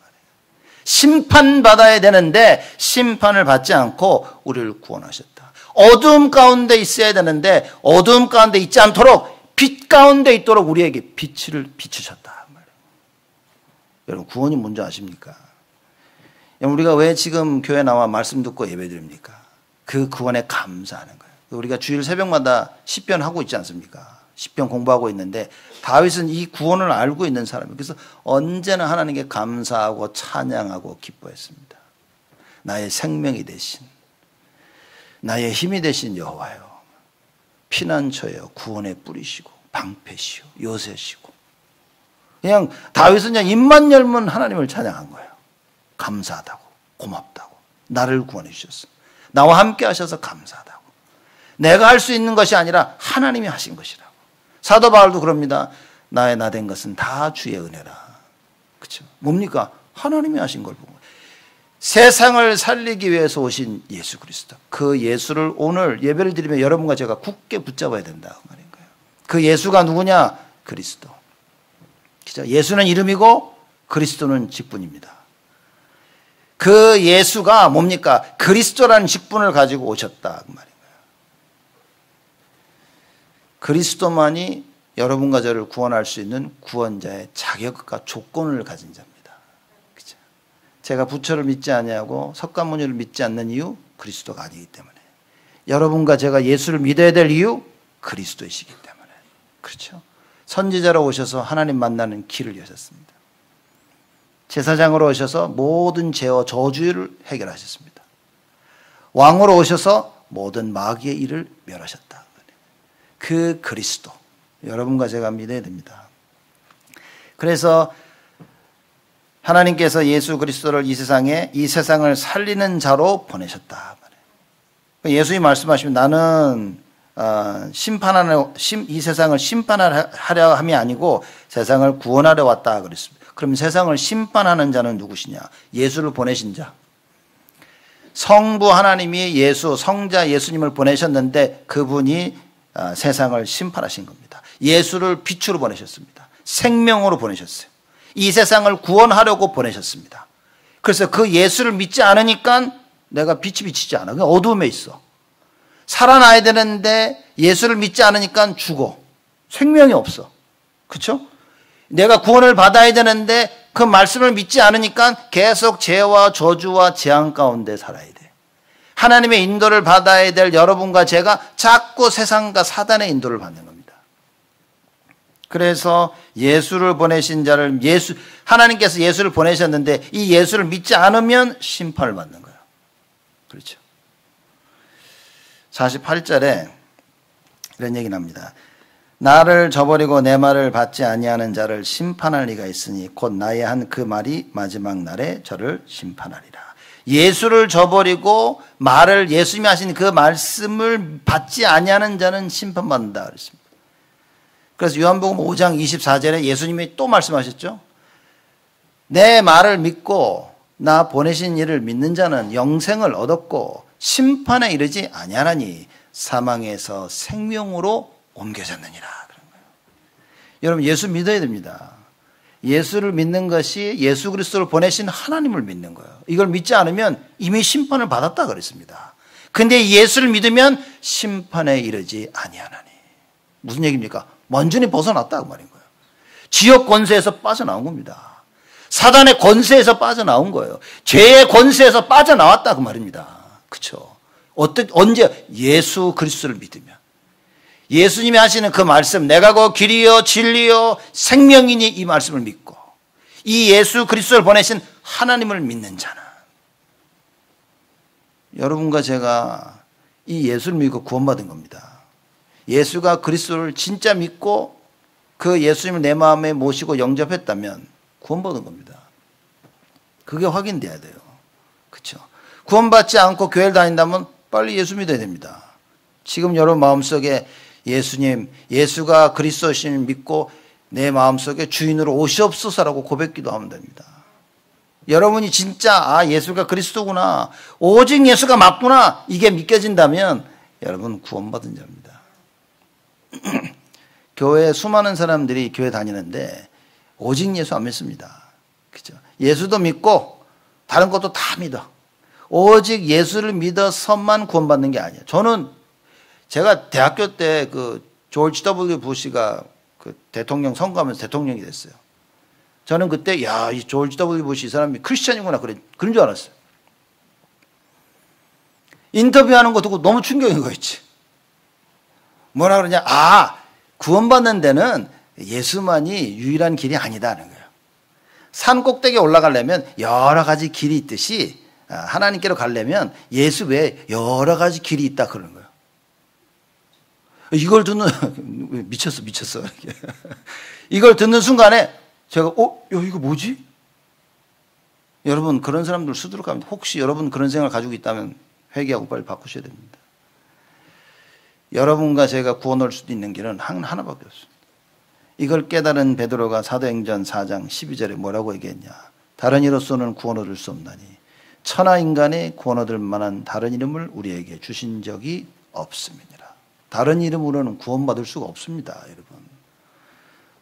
심판받아야 되는데 심판을 받지 않고 우리를 구원하셨다. 어두움 가운데 있어야 되는데 어두움 가운데 있지 않도록 빛 가운데 있도록 우리에게 빛을 비추셨다. 여러분, 구원이 뭔지 아십니까? 우리가 왜 지금 교회 나와 말씀 듣고 예배드립니까? 그 구원에 감사하는 거예요. 우리가 주일 새벽마다 시편 하고 있지 않습니까? 시편 공부하고 있는데 다윗은 이 구원을 알고 있는 사람이에요. 그래서 언제나 하나님께 감사하고 찬양하고 기뻐했습니다. 나의 생명이 되신, 나의 힘이 되신 여호와여, 피난처여, 구원의 뿌리시고 방패시오, 요새시고. 그냥 다윗은 그냥 입만 열면 하나님을 찬양한 거예요. 감사하다고, 고맙다고, 나를 구원해 주셨어. 나와 함께 하셔서 감사하다고. 내가 할 수 있는 것이 아니라 하나님이 하신 것이라고. 사도 바울도 그럽니다. 나의 나 된 것은 다 주의 은혜라. 그렇죠? 뭡니까? 하나님이 하신 걸 보고. 세상을 살리기 위해서 오신 예수 그리스도. 그 예수를 오늘 예배를 드리면 여러분과 제가 굳게 붙잡아야 된다 그 말인 거예요. 그 예수가 누구냐? 그리스도. 그렇죠? 예수는 이름이고 그리스도는 직분입니다. 그 예수가 뭡니까? 그리스도라는 직분을 가지고 오셨다 그 말인 거예요. 그리스도만이 여러분과 저를 구원할 수 있는 구원자의 자격과 조건을 가진 자입니다. 그렇죠? 제가 부처를 믿지 아니하고 석가모니를 믿지 않는 이유, 그리스도가 아니기 때문에. 여러분과 제가 예수를 믿어야 될 이유, 그리스도이시기 때문에. 그렇죠? 선지자로 오셔서 하나님 만나는 길을 여셨습니다. 제사장으로 오셔서 모든 죄와 저주를 해결하셨습니다. 왕으로 오셔서 모든 마귀의 일을 멸하셨다. 그 그리스도, 여러분과 제가 믿어야 됩니다. 그래서 하나님께서 예수 그리스도를 이 세상을 살리는 자로 보내셨다. 예수님이 말씀하시면 나는 이 세상을 심판하려 함이 아니고 세상을 구원하려 왔다 그랬습니다. 그럼 세상을 심판하는 자는 누구시냐? 예수를 보내신 자. 성부 하나님이 성자 예수님을 보내셨는데 그분이 세상을 심판하신 겁니다. 예수를 빛으로 보내셨습니다. 생명으로 보내셨어요. 이 세상을 구원하려고 보내셨습니다. 그래서 그 예수를 믿지 않으니까 내가 빛이 비치지 않아. 그냥 어두움에 있어. 살아나야 되는데 예수를 믿지 않으니까 죽어. 생명이 없어. 그렇죠? 내가 구원을 받아야 되는데 그 말씀을 믿지 않으니까 계속 죄와 저주와 재앙 가운데 살아야 돼. 하나님의 인도를 받아야 될 여러분과 제가 자꾸 세상과 사단의 인도를 받는 겁니다. 그래서 예수를 보내신 자를 하나님께서 예수를 보내셨는데 이 예수를 믿지 않으면 심판을 받는 거예요. 그렇죠? 48절에 이런 얘기 납니다. 나를 저버리고 내 말을 받지 아니하는 자를 심판할 리가 있으니 곧 나의 한 그 말이 마지막 날에 저를 심판하리라. 예수를 저버리고 예수님이 하신 그 말씀을 받지 아니하는 자는 심판받는다 그랬습니다. 그래서 요한복음 5장 24절에 예수님이 또 말씀하셨죠. 내 말을 믿고 나 보내신 이를 믿는 자는 영생을 얻었고 심판에 이르지 아니하나니 사망에서 생명으로 옮겨졌느니라. 그런 거예요. 여러분 예수 믿어야 됩니다. 예수를 믿는 것이 예수 그리스도를 보내신 하나님을 믿는 거예요. 이걸 믿지 않으면 이미 심판을 받았다 그랬습니다. 근데 예수를 믿으면 심판에 이르지 아니하나니. 무슨 얘기입니까? 완전히 벗어났다 그 말인 거예요. 지옥 권세에서 빠져나온 겁니다. 사단의 권세에서 빠져나온 거예요. 죄의 권세에서 빠져나왔다 그 말입니다. 그렇죠? 언제? 예수 그리스도를 믿으면. 예수님이 하시는 그 말씀, 내가 그 길이요 진리요 생명이니 이 말씀을 믿고 이 예수 그리스도를 보내신 하나님을 믿는 자는 여러분과 제가 이 예수를 믿고 구원받은 겁니다. 예수가 그리스도를 진짜 믿고 그 예수님을 내 마음에 모시고 영접했다면 구원받은 겁니다. 그게 확인돼야 돼요. 그렇죠? 구원받지 않고 교회를 다닌다면 빨리 예수 믿어야 됩니다. 지금 여러분 마음속에 예수님, 예수가 그리스도심을 믿고 내 마음속에 주인으로 오시옵소서라고 고백기도 하면 됩니다. 여러분이 진짜 예수가 그리스도구나, 오직 예수가 맞구나 이게 믿겨진다면 여러분 구원받은 자입니다. 교회에 수많은 사람들이 교회 다니는데 오직 예수 안 믿습니다. 그렇죠? 예수도 믿고 다른 것도 다 믿어. 오직 예수를 믿어서만 구원받는 게 아니에요. 제가 대학교 때 그 조지 W 부시가 그 대통령 선거하면서 대통령이 됐어요. 저는 그때 이 조지 W 부시 이 사람이 크리스찬이구나 그런 줄 알았어요. 인터뷰하는 거 듣고 너무 충격인 거였지. 뭐라 그러냐? 구원받는 데는 예수만이 유일한 길이 아니다는 거예요. 산 꼭대기에 올라가려면 여러 가지 길이 있듯이 하나님께로 가려면 예수 외에 여러 가지 길이 있다 그러는 거예요. 이걸 듣는 미쳤어. 이걸 듣는 순간에 제가 이거 뭐지? 여러분 그런 사람들 수두룩합니다. 혹시 여러분 그런 생각을 가지고 있다면 회개하고 빨리 바꾸셔야 됩니다. 여러분과 제가 구원 얻을 수도 있는 길은 하나밖에 없습니다. 이걸 깨달은 베드로가 사도행전 4장 12절에 뭐라고 얘기했냐? 다른 이로서는 구원 얻을 수 없나니 천하 인간의 구원 얻을 만한 다른 이름을 우리에게 주신 적이 없습니다. 다른 이름으로는 구원받을 수가 없습니다, 여러분.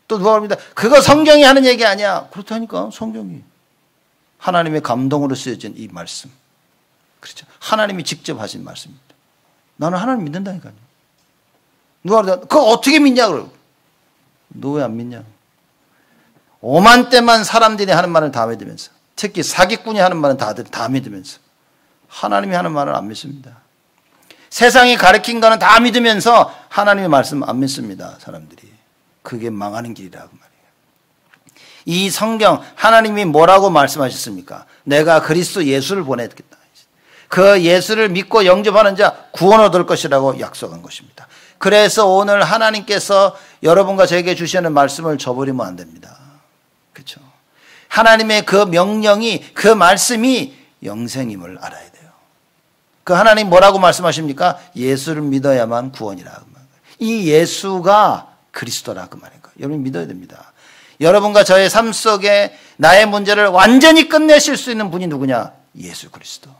또 누가 합니다. 그거 성경이 하는 얘기 아니야. 그렇다니까 성경이. 하나님의 감동으로 쓰여진 이 말씀. 그렇죠. 하나님이 직접 하신 말씀입니다. 나는 하나님 믿는다니까요. 누가 그러다 그거 어떻게 믿냐 그러고. 너 왜 안 믿냐. 오만때만 사람들이 하는 말을 다 믿으면서 특히 사기꾼이 하는 말은 다 믿으면서 하나님이 하는 말을 안 믿습니다. 세상이 가르친 거는 다 믿으면서 하나님의 말씀 안 믿습니다. 사람들이. 그게 망하는 길이라고 말이에요. 이 성경 하나님이 뭐라고 말씀하셨습니까? 내가 그리스도 예수를 보내겠다. 그 예수를 믿고 영접하는 자 구원 얻을 것이라고 약속한 것입니다. 그래서 오늘 하나님께서 여러분과 저에게 주시는 말씀을 저버리면 안 됩니다. 그렇죠? 하나님의 그 명령이 그 말씀이 영생임을 알아야 돼요. 그 하나님 뭐라고 말씀하십니까? 예수를 믿어야만 구원이라. 이 예수가 그리스도라 그 말인 거예요. 여러분 믿어야 됩니다. 여러분과 저의 삶 속에 나의 문제를 완전히 끝내실 수 있는 분이 누구냐? 예수 그리스도.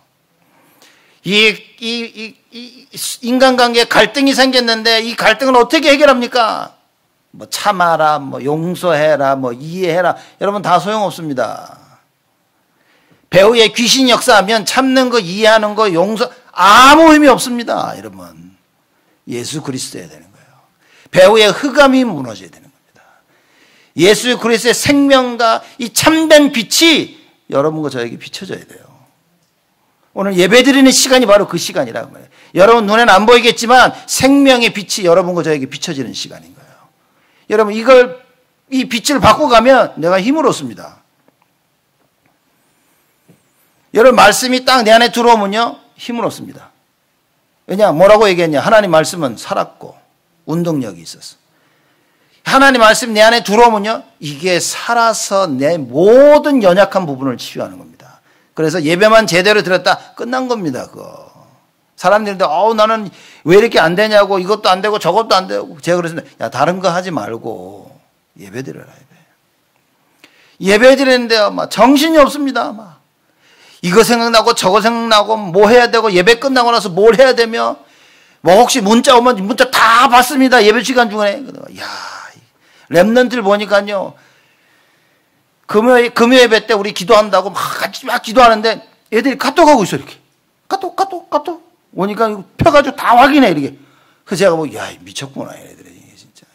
이 인간관계에 갈등이 생겼는데 이 갈등을 어떻게 해결합니까? 뭐 참아라, 뭐 용서해라, 뭐 이해해라. 여러분 다 소용없습니다. 배후에 귀신 역사하면 참는 거, 이해하는 거, 용서 아무 의미 없습니다. 여러분 예수 그리스도여야 되는 거예요. 배후의 흑암이 무너져야 되는 겁니다. 예수 그리스도의 생명과 이 참된 빛이 여러분과 저에게 비춰져야 돼요. 오늘 예배드리는 시간이 바로 그 시간이라고 말해요. 여러분 눈에는 안 보이겠지만 생명의 빛이 여러분과 저에게 비춰지는 시간인 거예요. 여러분 이 빛을 받고 가면 내가 힘을 얻습니다. 여러분 말씀이 딱 내 안에 들어오면요 힘을 얻습니다. 왜냐 뭐라고 얘기했냐? 하나님 말씀은 살았고 운동력이 있었어. 하나님 말씀 내 안에 들어오면요, 이게 살아서 내 모든 연약한 부분을 치유하는 겁니다. 그래서 예배만 제대로 드렸다 끝난 겁니다. 그거. 사람들인데 나는 왜 이렇게 안 되냐고, 이것도 안 되고 저것도 안 되고. 제가 그랬는데, 야, 다른 거 하지 말고 예배 드려라. 예배 드리는데 막 정신이 없습니다. 막 이거 생각나고 저거 생각나고 뭐 해야 되고, 예배 끝나고 나서 뭘 해야 되며, 뭐 혹시 문자 오면 문자 다 받습니다. 예배 시간 중에. 야, 랩런트를 보니까요, 금요 예배 때 우리 기도한다고 같이 막 기도하는데 애들이 카톡하고 있어. 이렇게 카톡 오니까 이거 펴가지고 다 확인해. 이렇게. 그래서 제가 뭐, 야, 미쳤구나 얘네들이 진짜.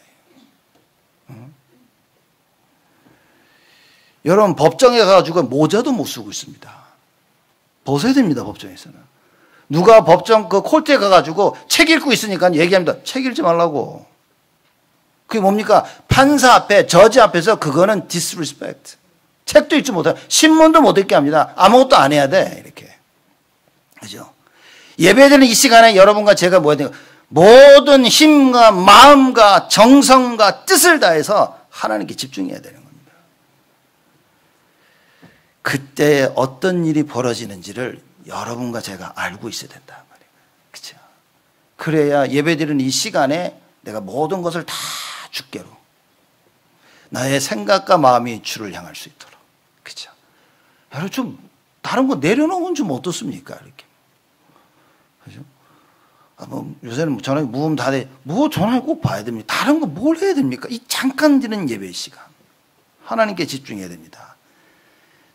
여러분, 법정에 가가지고 모자도 못 쓰고 있습니다. 벗어야 됩니다, 법정에서는. 누가 법정 그 콜트에 가가지고 책 읽고 있으니까 얘기합니다. 책 읽지 말라고. 그게 뭡니까? 판사 앞에, 저지 앞에서 그거는 disrespect. 책도 읽지 못해. 신문도 못 읽게 합니다. 아무것도 안 해야 돼. 이렇게. 그죠? 예배드리는 이 시간에 여러분과 제가 뭐 해야 돼요? 모든 힘과 마음과 정성과 뜻을 다해서 하나님께 집중해야 되는 겁니다. 그때 어떤 일이 벌어지는지를 여러분과 제가 알고 있어야 된단 말이에요. 그렇죠? 그래야 예배드리는 이 시간에 내가 모든 것을 다 주께로, 나의 생각과 마음이 주를 향할 수 있도록. 그렇죠? 여러분, 좀 다른 거 내려놓으면 좀 어떻습니까? 이렇게. 그죠? 뭐 요새는 전화기 무음 다 돼. 뭐 전화기 꼭 봐야 됩니다. 다른 거 뭘 해야 됩니까? 이 잠깐 드는 예배 시간. 하나님께 집중해야 됩니다.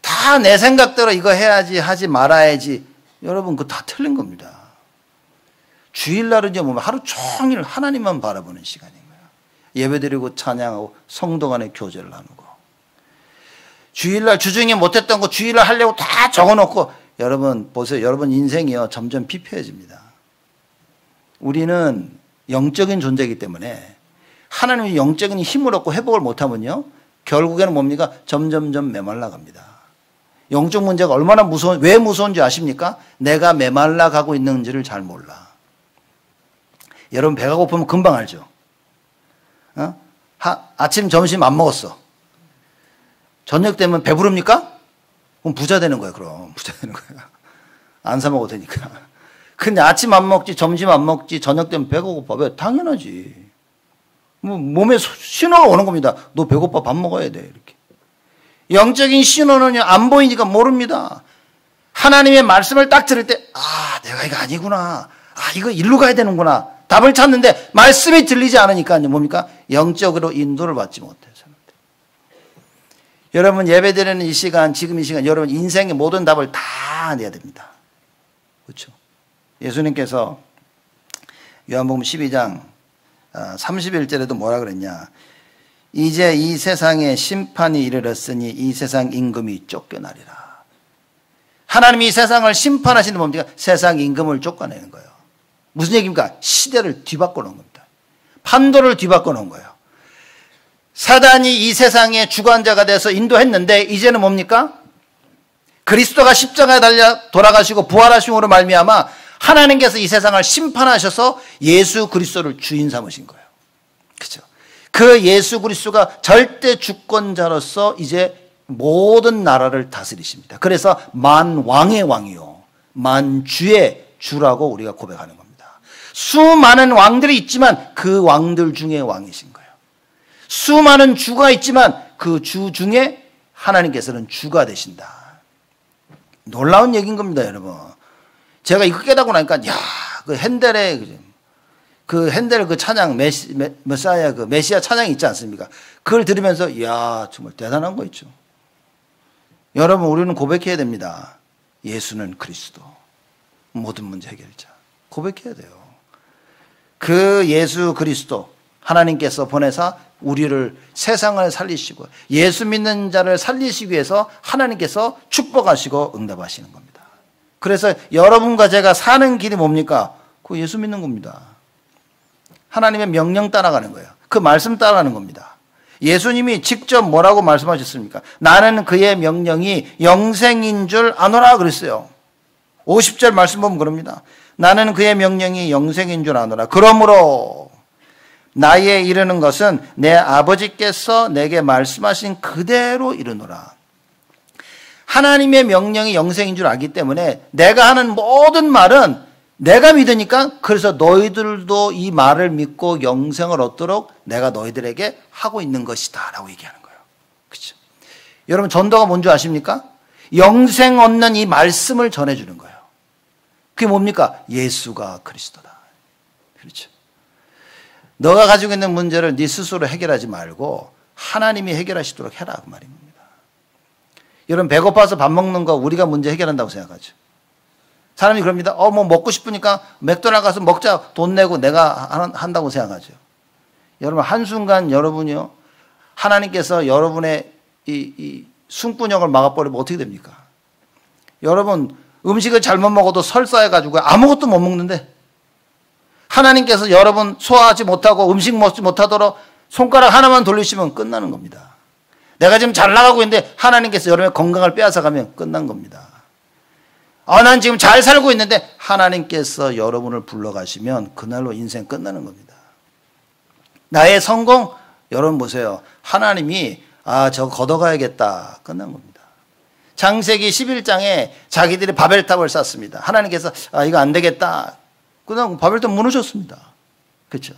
다 내 생각대로 이거 해야지, 하지 말아야지. 여러분, 그거 다 틀린 겁니다. 주일날은요, 하루 종일 하나님만 바라보는 시간인 거예요. 예배드리고 찬양하고 성도 간의 교제를 나누고. 주일날 주중에 못했던 거 주일날 하려고 다 적어놓고, 여러분 보세요. 여러분 인생이요, 점점 피폐해집니다. 우리는 영적인 존재이기 때문에 하나님의 영적인 힘을 얻고 회복을 못하면요, 결국에는 뭡니까? 점점점 메말라 갑니다. 영적 문제가 얼마나 왜 무서운지 아십니까? 내가 메말라 가고 있는지를 잘 몰라. 여러분, 배가 고프면 금방 알죠? 아침, 점심 안 먹었어. 저녁 되면 배부릅니까? 그럼 부자 되는 거예요, 그럼. 부자 되는 거예요. 안 사 먹어도 되니까. 근데 아침 안 먹지, 점심 안 먹지, 저녁 되면 배가 고파. 왜? 당연하지. 몸에 신호가 오는 겁니다. 너 배고파, 밥 먹어야 돼. 이렇게. 영적인 신호는요, 안 보이니까 모릅니다. 하나님의 말씀을 딱 들을 때, 내가 이거 아니구나. 이거 일로 가야 되는구나. 답을 찾는데 말씀이 들리지 않으니까요, 뭡니까? 영적으로 인도를 받지 못해요. 여러분, 예배드리는 이 시간, 지금 이 시간, 여러분 인생의 모든 답을 다 내야 됩니다. 그렇죠? 예수님께서 요한복음 12장 31절에도 뭐라 그랬냐? 이제 이 세상에 심판이 이르렀으니 이 세상 임금이 쫓겨나리라. 하나님이 이 세상을 심판하시는 뭡니까? 세상 임금을 쫓아내는 거예요. 무슨 얘기입니까? 시대를 뒤바꿔 놓은 겁니다. 판도를 뒤바꿔 놓은 거예요. 사단이 이 세상의 주관자가 돼서 인도했는데, 이제는 뭡니까? 그리스도가 십자가에 달려 돌아가시고 부활하심으로 말미암아 하나님께서 이 세상을 심판하셔서 예수 그리스도를 주인 삼으신 거예요. 그렇죠? 그 예수 그리스도가 절대 주권자로서 이제 모든 나라를 다스리십니다. 그래서 만왕의 왕이요, 만주의 주라고 우리가 고백하는 겁니다. 수많은 왕들이 있지만 그 왕들 중에 왕이신 거예요. 수많은 주가 있지만 그 주 중에 하나님께서는 주가 되신다. 놀라운 얘기인 겁니다, 여러분. 제가 이거 깨닫고 나니까, 그 핸델의, 핸델 그 찬양, 메사야, 그 메시아 찬양이 있지 않습니까? 그걸 들으면서, 정말 대단한 거 있죠. 여러분, 우리는 고백해야 됩니다. 예수는 그리스도. 모든 문제 해결자. 고백해야 돼요. 그 예수 그리스도, 하나님께서 보내사 우리를, 세상을 살리시고 예수 믿는 자를 살리시기 위해서 하나님께서 축복하시고 응답하시는 겁니다. 그래서 여러분과 제가 사는 길이 뭡니까? 그 예수 믿는 겁니다. 하나님의 명령 따라가는 거예요. 그 말씀 따라가는 겁니다. 예수님이 직접 뭐라고 말씀하셨습니까? 나는 그의 명령이 영생인 줄 아노라 그랬어요. 50절 말씀 보면 그럽니다. 나는 그의 명령이 영생인 줄 아노라. 그러므로 나이에 이르는 것은 내 아버지께서 내게 말씀하신 그대로 이르노라. 하나님의 명령이 영생인 줄 알기 때문에 내가 하는 모든 말은 내가 믿으니까 그래서 너희들도 이 말을 믿고 영생을 얻도록 내가 너희들에게 하고 있는 것이다 라고 얘기하는 거예요. 그렇죠? 여러분 전도가 뭔지 아십니까? 영생 얻는 이 말씀을 전해주는 거예요. 그게 뭡니까? 예수가 그리스도다. 그렇죠? 너가 가지고 있는 문제를 네 스스로 해결하지 말고 하나님이 해결하시도록 해라 그 말입니다. 여러분 배고파서 밥 먹는 거 우리가 문제 해결한다고 생각하죠. 사람이 그럽니다. 뭐 먹고 싶으니까 맥도날드 가서 먹자 돈 내고 내가 한다고 생각하죠. 여러분 한순간 여러분이요 하나님께서 여러분의 이 숨구녕을 막아버리면 어떻게 됩니까? 여러분 음식을 잘못 먹어도 설사해가지고 아무것도 못 먹는데 하나님께서 여러분 소화하지 못하고 음식 먹지 못하도록 손가락 하나만 돌리시면 끝나는 겁니다. 내가 지금 잘 나가고 있는데 하나님께서 여러분의 건강을 빼앗아가면 끝난 겁니다. 난 지금 잘 살고 있는데 하나님께서 여러분을 불러가시면 그날로 인생 끝나는 겁니다. 나의 성공 여러분 보세요. 하나님이 저거 걷어가야겠다 끝난 겁니다. 창세기 11장에 자기들이 바벨탑을 쌓습니다. 하나님께서 이거 안 되겠다. 그냥 바벨탑 무너졌습니다. 그렇죠?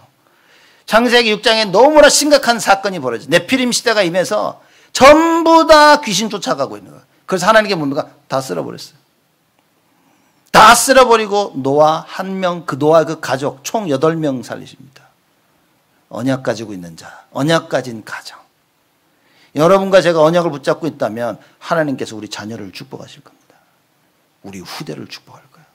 창세기 6장에 너무나 심각한 사건이 벌어져요. 네피림 시대가 임해서 전부 다 귀신 쫓아가고 있는 거예요. 그래서 하나님께 뭡니까? 다 쓸어버렸어요. 다 쓸어버리고 노아 한 명, 노아 그 가족 총 8명 살리십니다. 언약 가지고 있는 자, 언약 가진 가정. 여러분과 제가 언약을 붙잡고 있다면 하나님께서 우리 자녀를 축복하실 겁니다. 우리 후대를 축복할 거예요.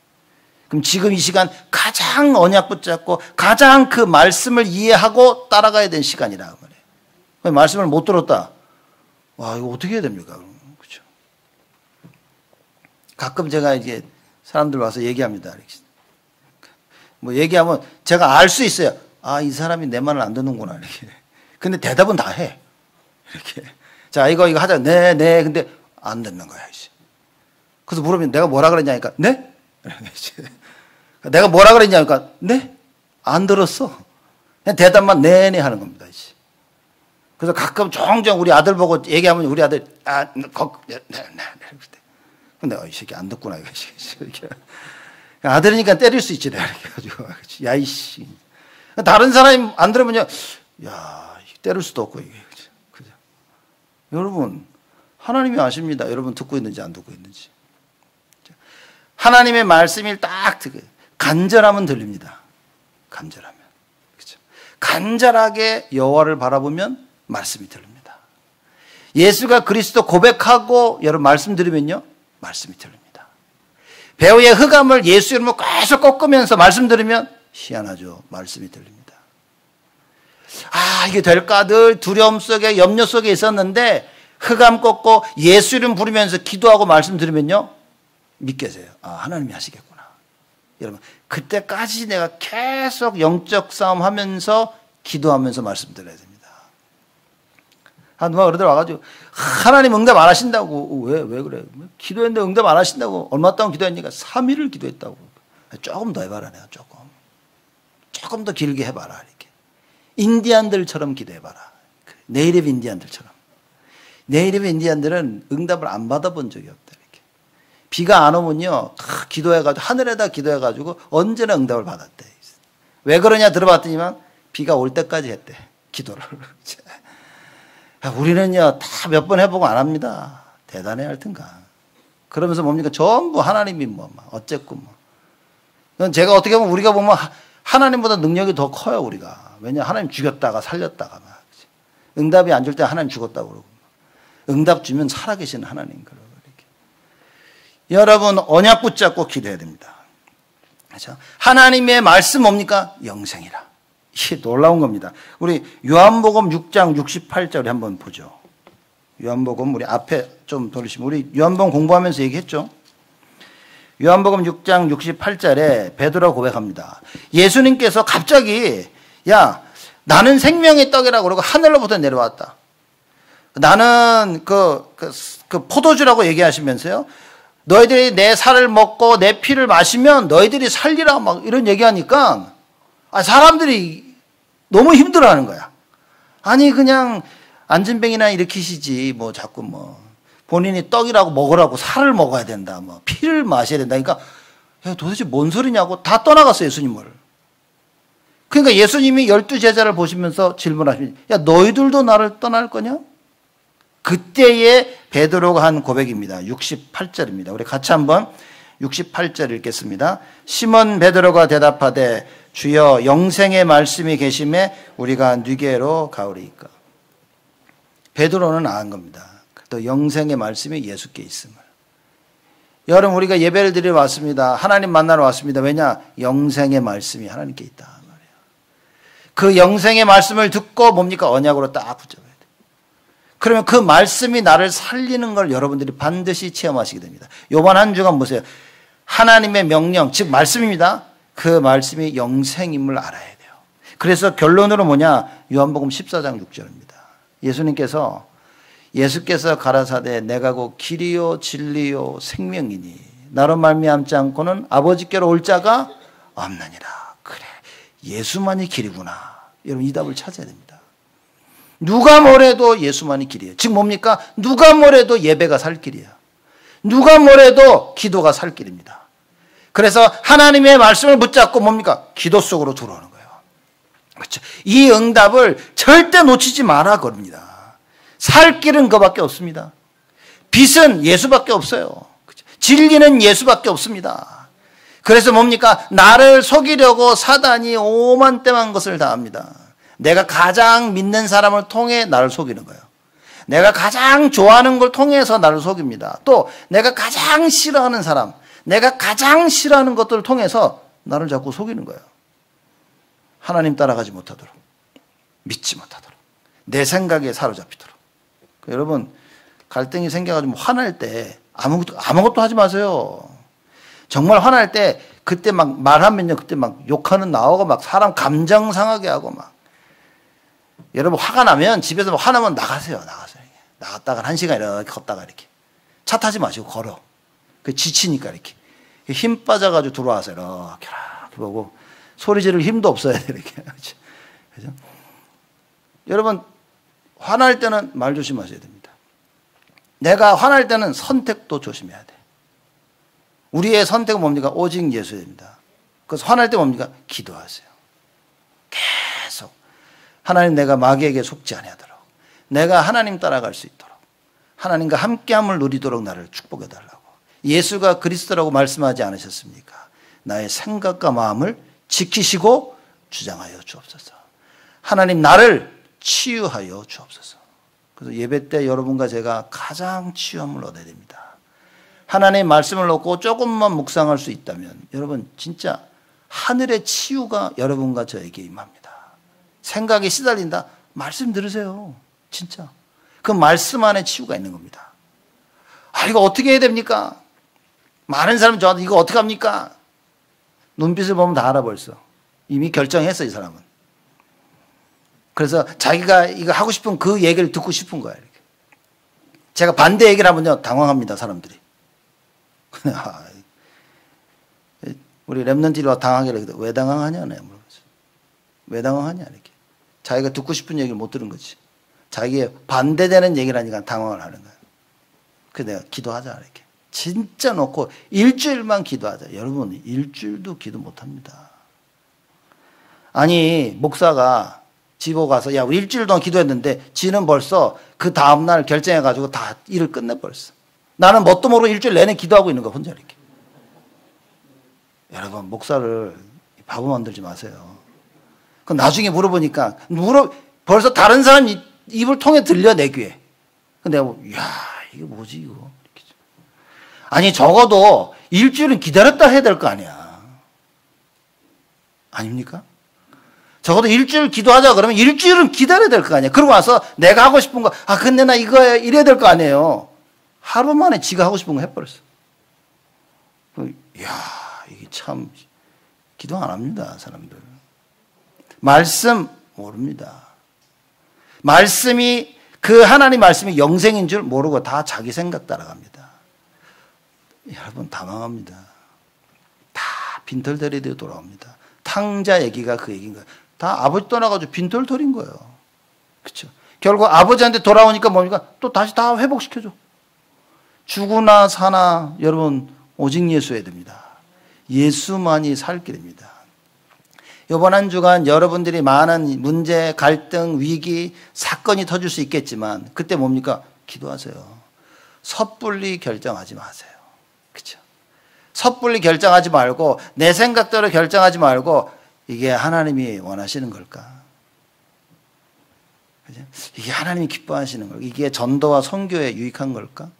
그럼 지금 이 시간 가장 언약 붙잡고 가장 그 말씀을 이해하고 따라가야 되는 시간이라 말이에요. 말씀을 못 들었다. 이거 어떻게 해야 됩니까? 그렇죠? 가끔 제가 이제 사람들 와서 얘기합니다. 뭐 얘기하면 제가 알 수 있어요. 이 사람이 내 말을 안 듣는구나. 이렇게. 근데 대답은 다 해. 이렇게. 자, 이거 하자. 네. 근데 안 듣는 거야, 이제. 그래서 물으면 내가 뭐라 그랬냐니까, 네? 내가 뭐라 그랬냐니까, 네? 안 들었어. 그냥 대답만 네네 하는 겁니다, 이제. 그래서 가끔 종종 우리 아들 보고 얘기하면 우리 아들, 네. 근데 이 새끼 안 듣구나, 이거. 이렇게. 아들이니까 때릴 수 있지, 내가 이렇게 가지고. 야, 이씨. 다른 사람이 안 들으면요, 때릴 수도 없고, 이게. 그죠? 여러분, 하나님이 아십니다. 여러분 듣고 있는지 안 듣고 있는지. 하나님의 말씀이 딱 간절하면 들립니다. 간절하면. 그죠? 간절하게 여호와를 바라보면 말씀이 들립니다. 예수가 그리스도 고백하고 여러분 말씀 들으면요, 말씀이 들립니다. 배우의 흑암을 예수 이름으로 계속 꺾으면서 말씀 들으면 희한하죠. 말씀이 들립니다. 이게 될까? 늘 두려움 속에 염려 속에 있었는데 흑암 꺾고 예수 이름 부르면서 기도하고 말씀 들으면요, 믿게 돼요. 하나님이 하시겠구나. 여러분 그때까지 내가 계속 영적 싸움 하면서 기도하면서 말씀 드려야 됩니다. 누가 그러더라 와가지고 하나님 응답 안 하신다고. 왜 그래? 기도했는데 응답 안 하신다고. 얼마 동안 기도했니까 3일을 기도했다고. 조금 더 해봐라. 내가 조금 더 길게 해봐라. 이렇게 인디안들처럼 기도해봐라. 네이티브 인디안들처럼. 네이티브 인디안들은 응답을 안 받아본 적이 없다. 이렇게 비가 안 오면요, 기도해가지고 하늘에다 기도해가지고 언제나 응답을 받았대. 왜 그러냐 들어봤더니만 비가 올 때까지 했대. 기도를. 우리는요 다 몇 번 해보고 안 합니다. 대단해 할텐가. 그러면서 뭡니까? 전부 하나님이 어쨌고 제가 어떻게 보면 우리가 보면 하나님보다 능력이 더 커요 우리가. 왜냐 하나님 죽였다가 살렸다가 응답이 안 줄 때 하나님 죽었다고 그러고 응답 주면 살아계신 하나님 그러고 이렇게. 여러분 언약 붙잡고 기도해야 됩니다. 그렇죠? 하나님의 말씀 뭡니까? 영생이라. 이게 놀라운 겁니다. 우리 요한복음 6장 68절 한번 보죠. 요한복음 우리 앞에 좀 돌리시면 우리 요한복음 공부하면서 얘기했죠. 요한복음 6장 68절에 베드로가 고백합니다. 예수님께서 갑자기 나는 생명의 떡이라고 그러고 하늘로부터 내려왔다. 나는 그 포도주라고 얘기하시면서요. 너희들이 내 살을 먹고 내 피를 마시면 너희들이 살리라 막 이런 얘기하니까 사람들이 너무 힘들어하는 거야. 아니 그냥 안전병이나 일으키시지 뭐 자꾸 뭐 본인이 떡이라고 먹으라고 살을 먹어야 된다, 뭐 피를 마셔야 된다. 그러니까 야, 도대체 뭔 소리냐고 다 떠나갔어 예수님을. 그러니까 예수님이 12제자를 보시면서 질문하십니다. 야 너희들도 나를 떠날 거냐? 그때의 베드로가 한 고백입니다. 68절입니다. 우리 같이 한번 68절 읽겠습니다. 시몬 베드로가 대답하되 주여 영생의 말씀이 계심에 우리가 누게로 가오리이까. 베드로는 아는 겁니다. 또 영생의 말씀이 예수께 있음을. 여러분 우리가 예배를 드리러 왔습니다. 하나님 만나러 왔습니다. 왜냐? 영생의 말씀이 하나님께 있다 말이에요. 그 영생의 말씀을 듣고 뭡니까? 언약으로 딱 붙잡아야 돼요. 그러면 그 말씀이 나를 살리는 걸 여러분들이 반드시 체험하시게 됩니다. 요번 한 주간 보세요. 하나님의 명령, 즉 말씀입니다. 그 말씀이 영생임을 알아야 돼요. 그래서 결론으로 뭐냐? 요한복음 14장 6절입니다. 예수께서 가라사대 내가 곧 길이요 진리요 생명이니 나로 말미암지 않고는 아버지께로 올 자가 없느니라. 그래, 예수만이 길이구나. 여러분 이 답을 찾아야 됩니다. 누가 뭐래도 예수만이 길이에요. 즉 뭡니까? 누가 뭐래도 예배가 살 길이야. 누가 뭐래도 기도가 살 길입니다. 그래서 하나님의 말씀을 붙잡고 뭡니까? 기도 속으로 들어오는 거예요. 그렇죠? 이 응답을 절대 놓치지 마라 그럽니다. 살 길은 그밖에 없습니다. 빛은 예수밖에 없어요. 그렇죠? 진리는 예수밖에 없습니다. 그래서 뭡니까? 나를 속이려고 사단이 오만때만 것을 다 합니다. 내가 가장 믿는 사람을 통해 나를 속이는 거예요. 내가 가장 좋아하는 걸 통해서 나를 속입니다. 또 내가 가장 싫어하는 사람, 내가 가장 싫어하는 것들을 통해서 나를 자꾸 속이는 거예요. 하나님 따라가지 못하도록, 믿지 못하도록, 내 생각에 사로잡히도록. 여러분 갈등이 생겨가지고 화날 때 아무것도 하지 마세요. 정말 화날 때 그때 막 말하면요, 그때 막 욕하는 나오고 막 사람 감정 상하게 하고 막. 여러분 화가 나면 집에서 화나면 나가세요. 나갔다가 1시간 이렇게 걷다가 이렇게 차 타지 마시고 걸어. 그 지치니까 이렇게 힘 빠져가지고 들어와서 이렇게 보고 소리 지를 힘도 없어야 돼 이렇게. 그죠? 여러분 화날 때는 말 조심하셔야 됩니다. 내가 화날 때는 선택도 조심해야 돼. 우리의 선택은 뭡니까? 오직 예수입니다. 그래서 화날 때 뭡니까? 기도하세요. 계속 하나님 내가 마귀에게 속지 아니하도록, 내가 하나님 따라갈 수 있도록, 하나님과 함께함을 누리도록 나를 축복해달라고. 예수가 그리스도라고 말씀하지 않으셨습니까? 나의 생각과 마음을 지키시고 주장하여 주옵소서. 하나님 나를 치유하여 주옵소서. 그래서 예배 때 여러분과 제가 가장 치유함을 얻어야 됩니다. 하나님의 말씀을 얻고 조금만 묵상할 수 있다면 여러분 진짜 하늘의 치유가 여러분과 저에게 임합니다. 생각이 시달린다? 말씀 들으세요. 진짜. 그 말씀 안에 치유가 있는 겁니다. 아, 이거 어떻게 해야 됩니까? 많은 사람이 저한테 이거 어떻게 합니까? 눈빛을 보면 다 알아 벌써. 이미 결정했어 이 사람은. 그래서 자기가 이거 하고 싶은 그 얘기를 듣고 싶은 거야. 이렇게. 제가 반대 얘기를 하면요 당황합니다 사람들이. 우리 랩런트들이 와 당황하길래 왜 당황하냐? 내가 물어봤어요. 왜 당황하냐? 이렇게. 자기가 듣고 싶은 얘기를 못 들은 거지. 자기의 반대되는 얘기를 하니까 당황을 하는 거야. 그래서 내가 기도하자 이렇게. 진짜 놓고 일주일만 기도하자. 여러분 일주일도 기도 못합니다. 아니 목사가 집에 가서 야 우리 일주일 동안 기도했는데 지는 벌써 그 다음날 결정해가지고 다 일을 끝내버렸어. 나는 뭣도 모르고 일주일 내내 기도하고 있는 거야 혼자 이렇게. 여러분 목사를 바보 만들지 마세요. 그 나중에 물어보니까 벌써 다른 사람 입을 통해 들려 내 귀에. 근데 내가 야 이게 뭐지 이거. 아니 적어도 일주일은 기다렸다 해야 될 거 아니야. 아닙니까? 적어도 일주일 기도하자 그러면 일주일은 기다려야 될 거 아니야. 그러고 와서 내가 하고 싶은 거 근데 나 이거 이래야 될 거 아니에요. 하루 만에 지가 하고 싶은 거 해버렸어. 이야 이게 참 기도 안 합니다 사람들. 말씀 모릅니다. 말씀이 그 하나님 말씀이 영생인 줄 모르고 다 자기 생각 따라갑니다. 여러분 당황합니다. 다 빈털터리대로 돌아옵니다. 탕자 얘기가 그 얘기인 거예요. 다 아버지 떠나가지고 빈털터리인 거예요. 그렇죠? 결국 아버지한테 돌아오니까 뭡니까? 또 다시 다 회복시켜줘. 죽으나 사나 여러분 오직 예수여야 됩니다. 예수만이 살 길입니다. 이번 한 주간 여러분들이 많은 문제, 갈등, 위기, 사건이 터질 수 있겠지만 그때 뭡니까? 기도하세요. 섣불리 결정하지 마세요. 그렇죠? 섣불리 결정하지 말고 내 생각대로 결정하지 말고 이게 하나님이 원하시는 걸까? 그죠? 이게 하나님이 기뻐하시는 걸까? 이게 전도와 선교에 유익한 걸까?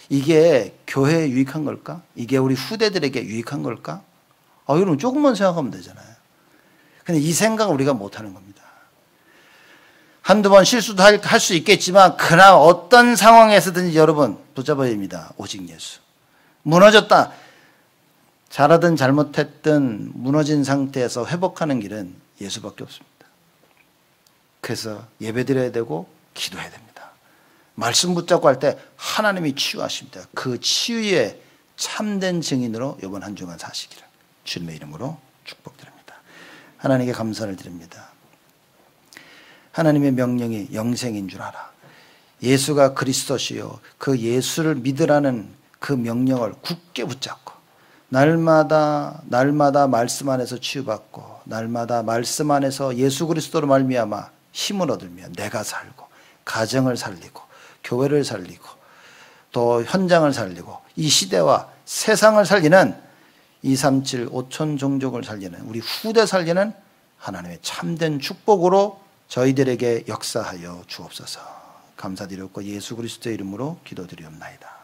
이게 교회에 유익한 걸까? 이게 우리 후대들에게 유익한 걸까? 여러분 조금만 생각하면 되잖아요. 근데 이 생각을 우리가 못하는 겁니다. 한두 번 실수도 할 수 있겠지만 그러나 어떤 상황에서든지 여러분 붙잡아야 됩니다. 오직 예수. 무너졌다. 잘하든 잘못했든 무너진 상태에서 회복하는 길은 예수밖에 없습니다. 그래서 예배드려야 되고 기도해야 됩니다. 말씀 붙잡고 할 때 하나님이 치유하십니다. 그 치유의 참된 증인으로 이번 한 주간 사시기를 주님의 이름으로 축복드립니다. 하나님께 감사를 드립니다. 하나님의 명령이 영생인 줄 알아. 예수가 그리스도시요 그 예수를 믿으라는 그 명령을 굳게 붙잡고 날마다 말씀 안에서 치유받고 날마다 말씀 안에서 예수 그리스도로 말미암아 힘을 얻으며 내가 살고 가정을 살리고 교회를 살리고 또 현장을 살리고 이 시대와 세상을 살리는 237 5천 종족을 살리는 우리 후대 살리는 하나님의 참된 축복으로 저희들에게 역사하여 주옵소서. 감사드렸고 예수 그리스도의 이름으로 기도드리옵나이다.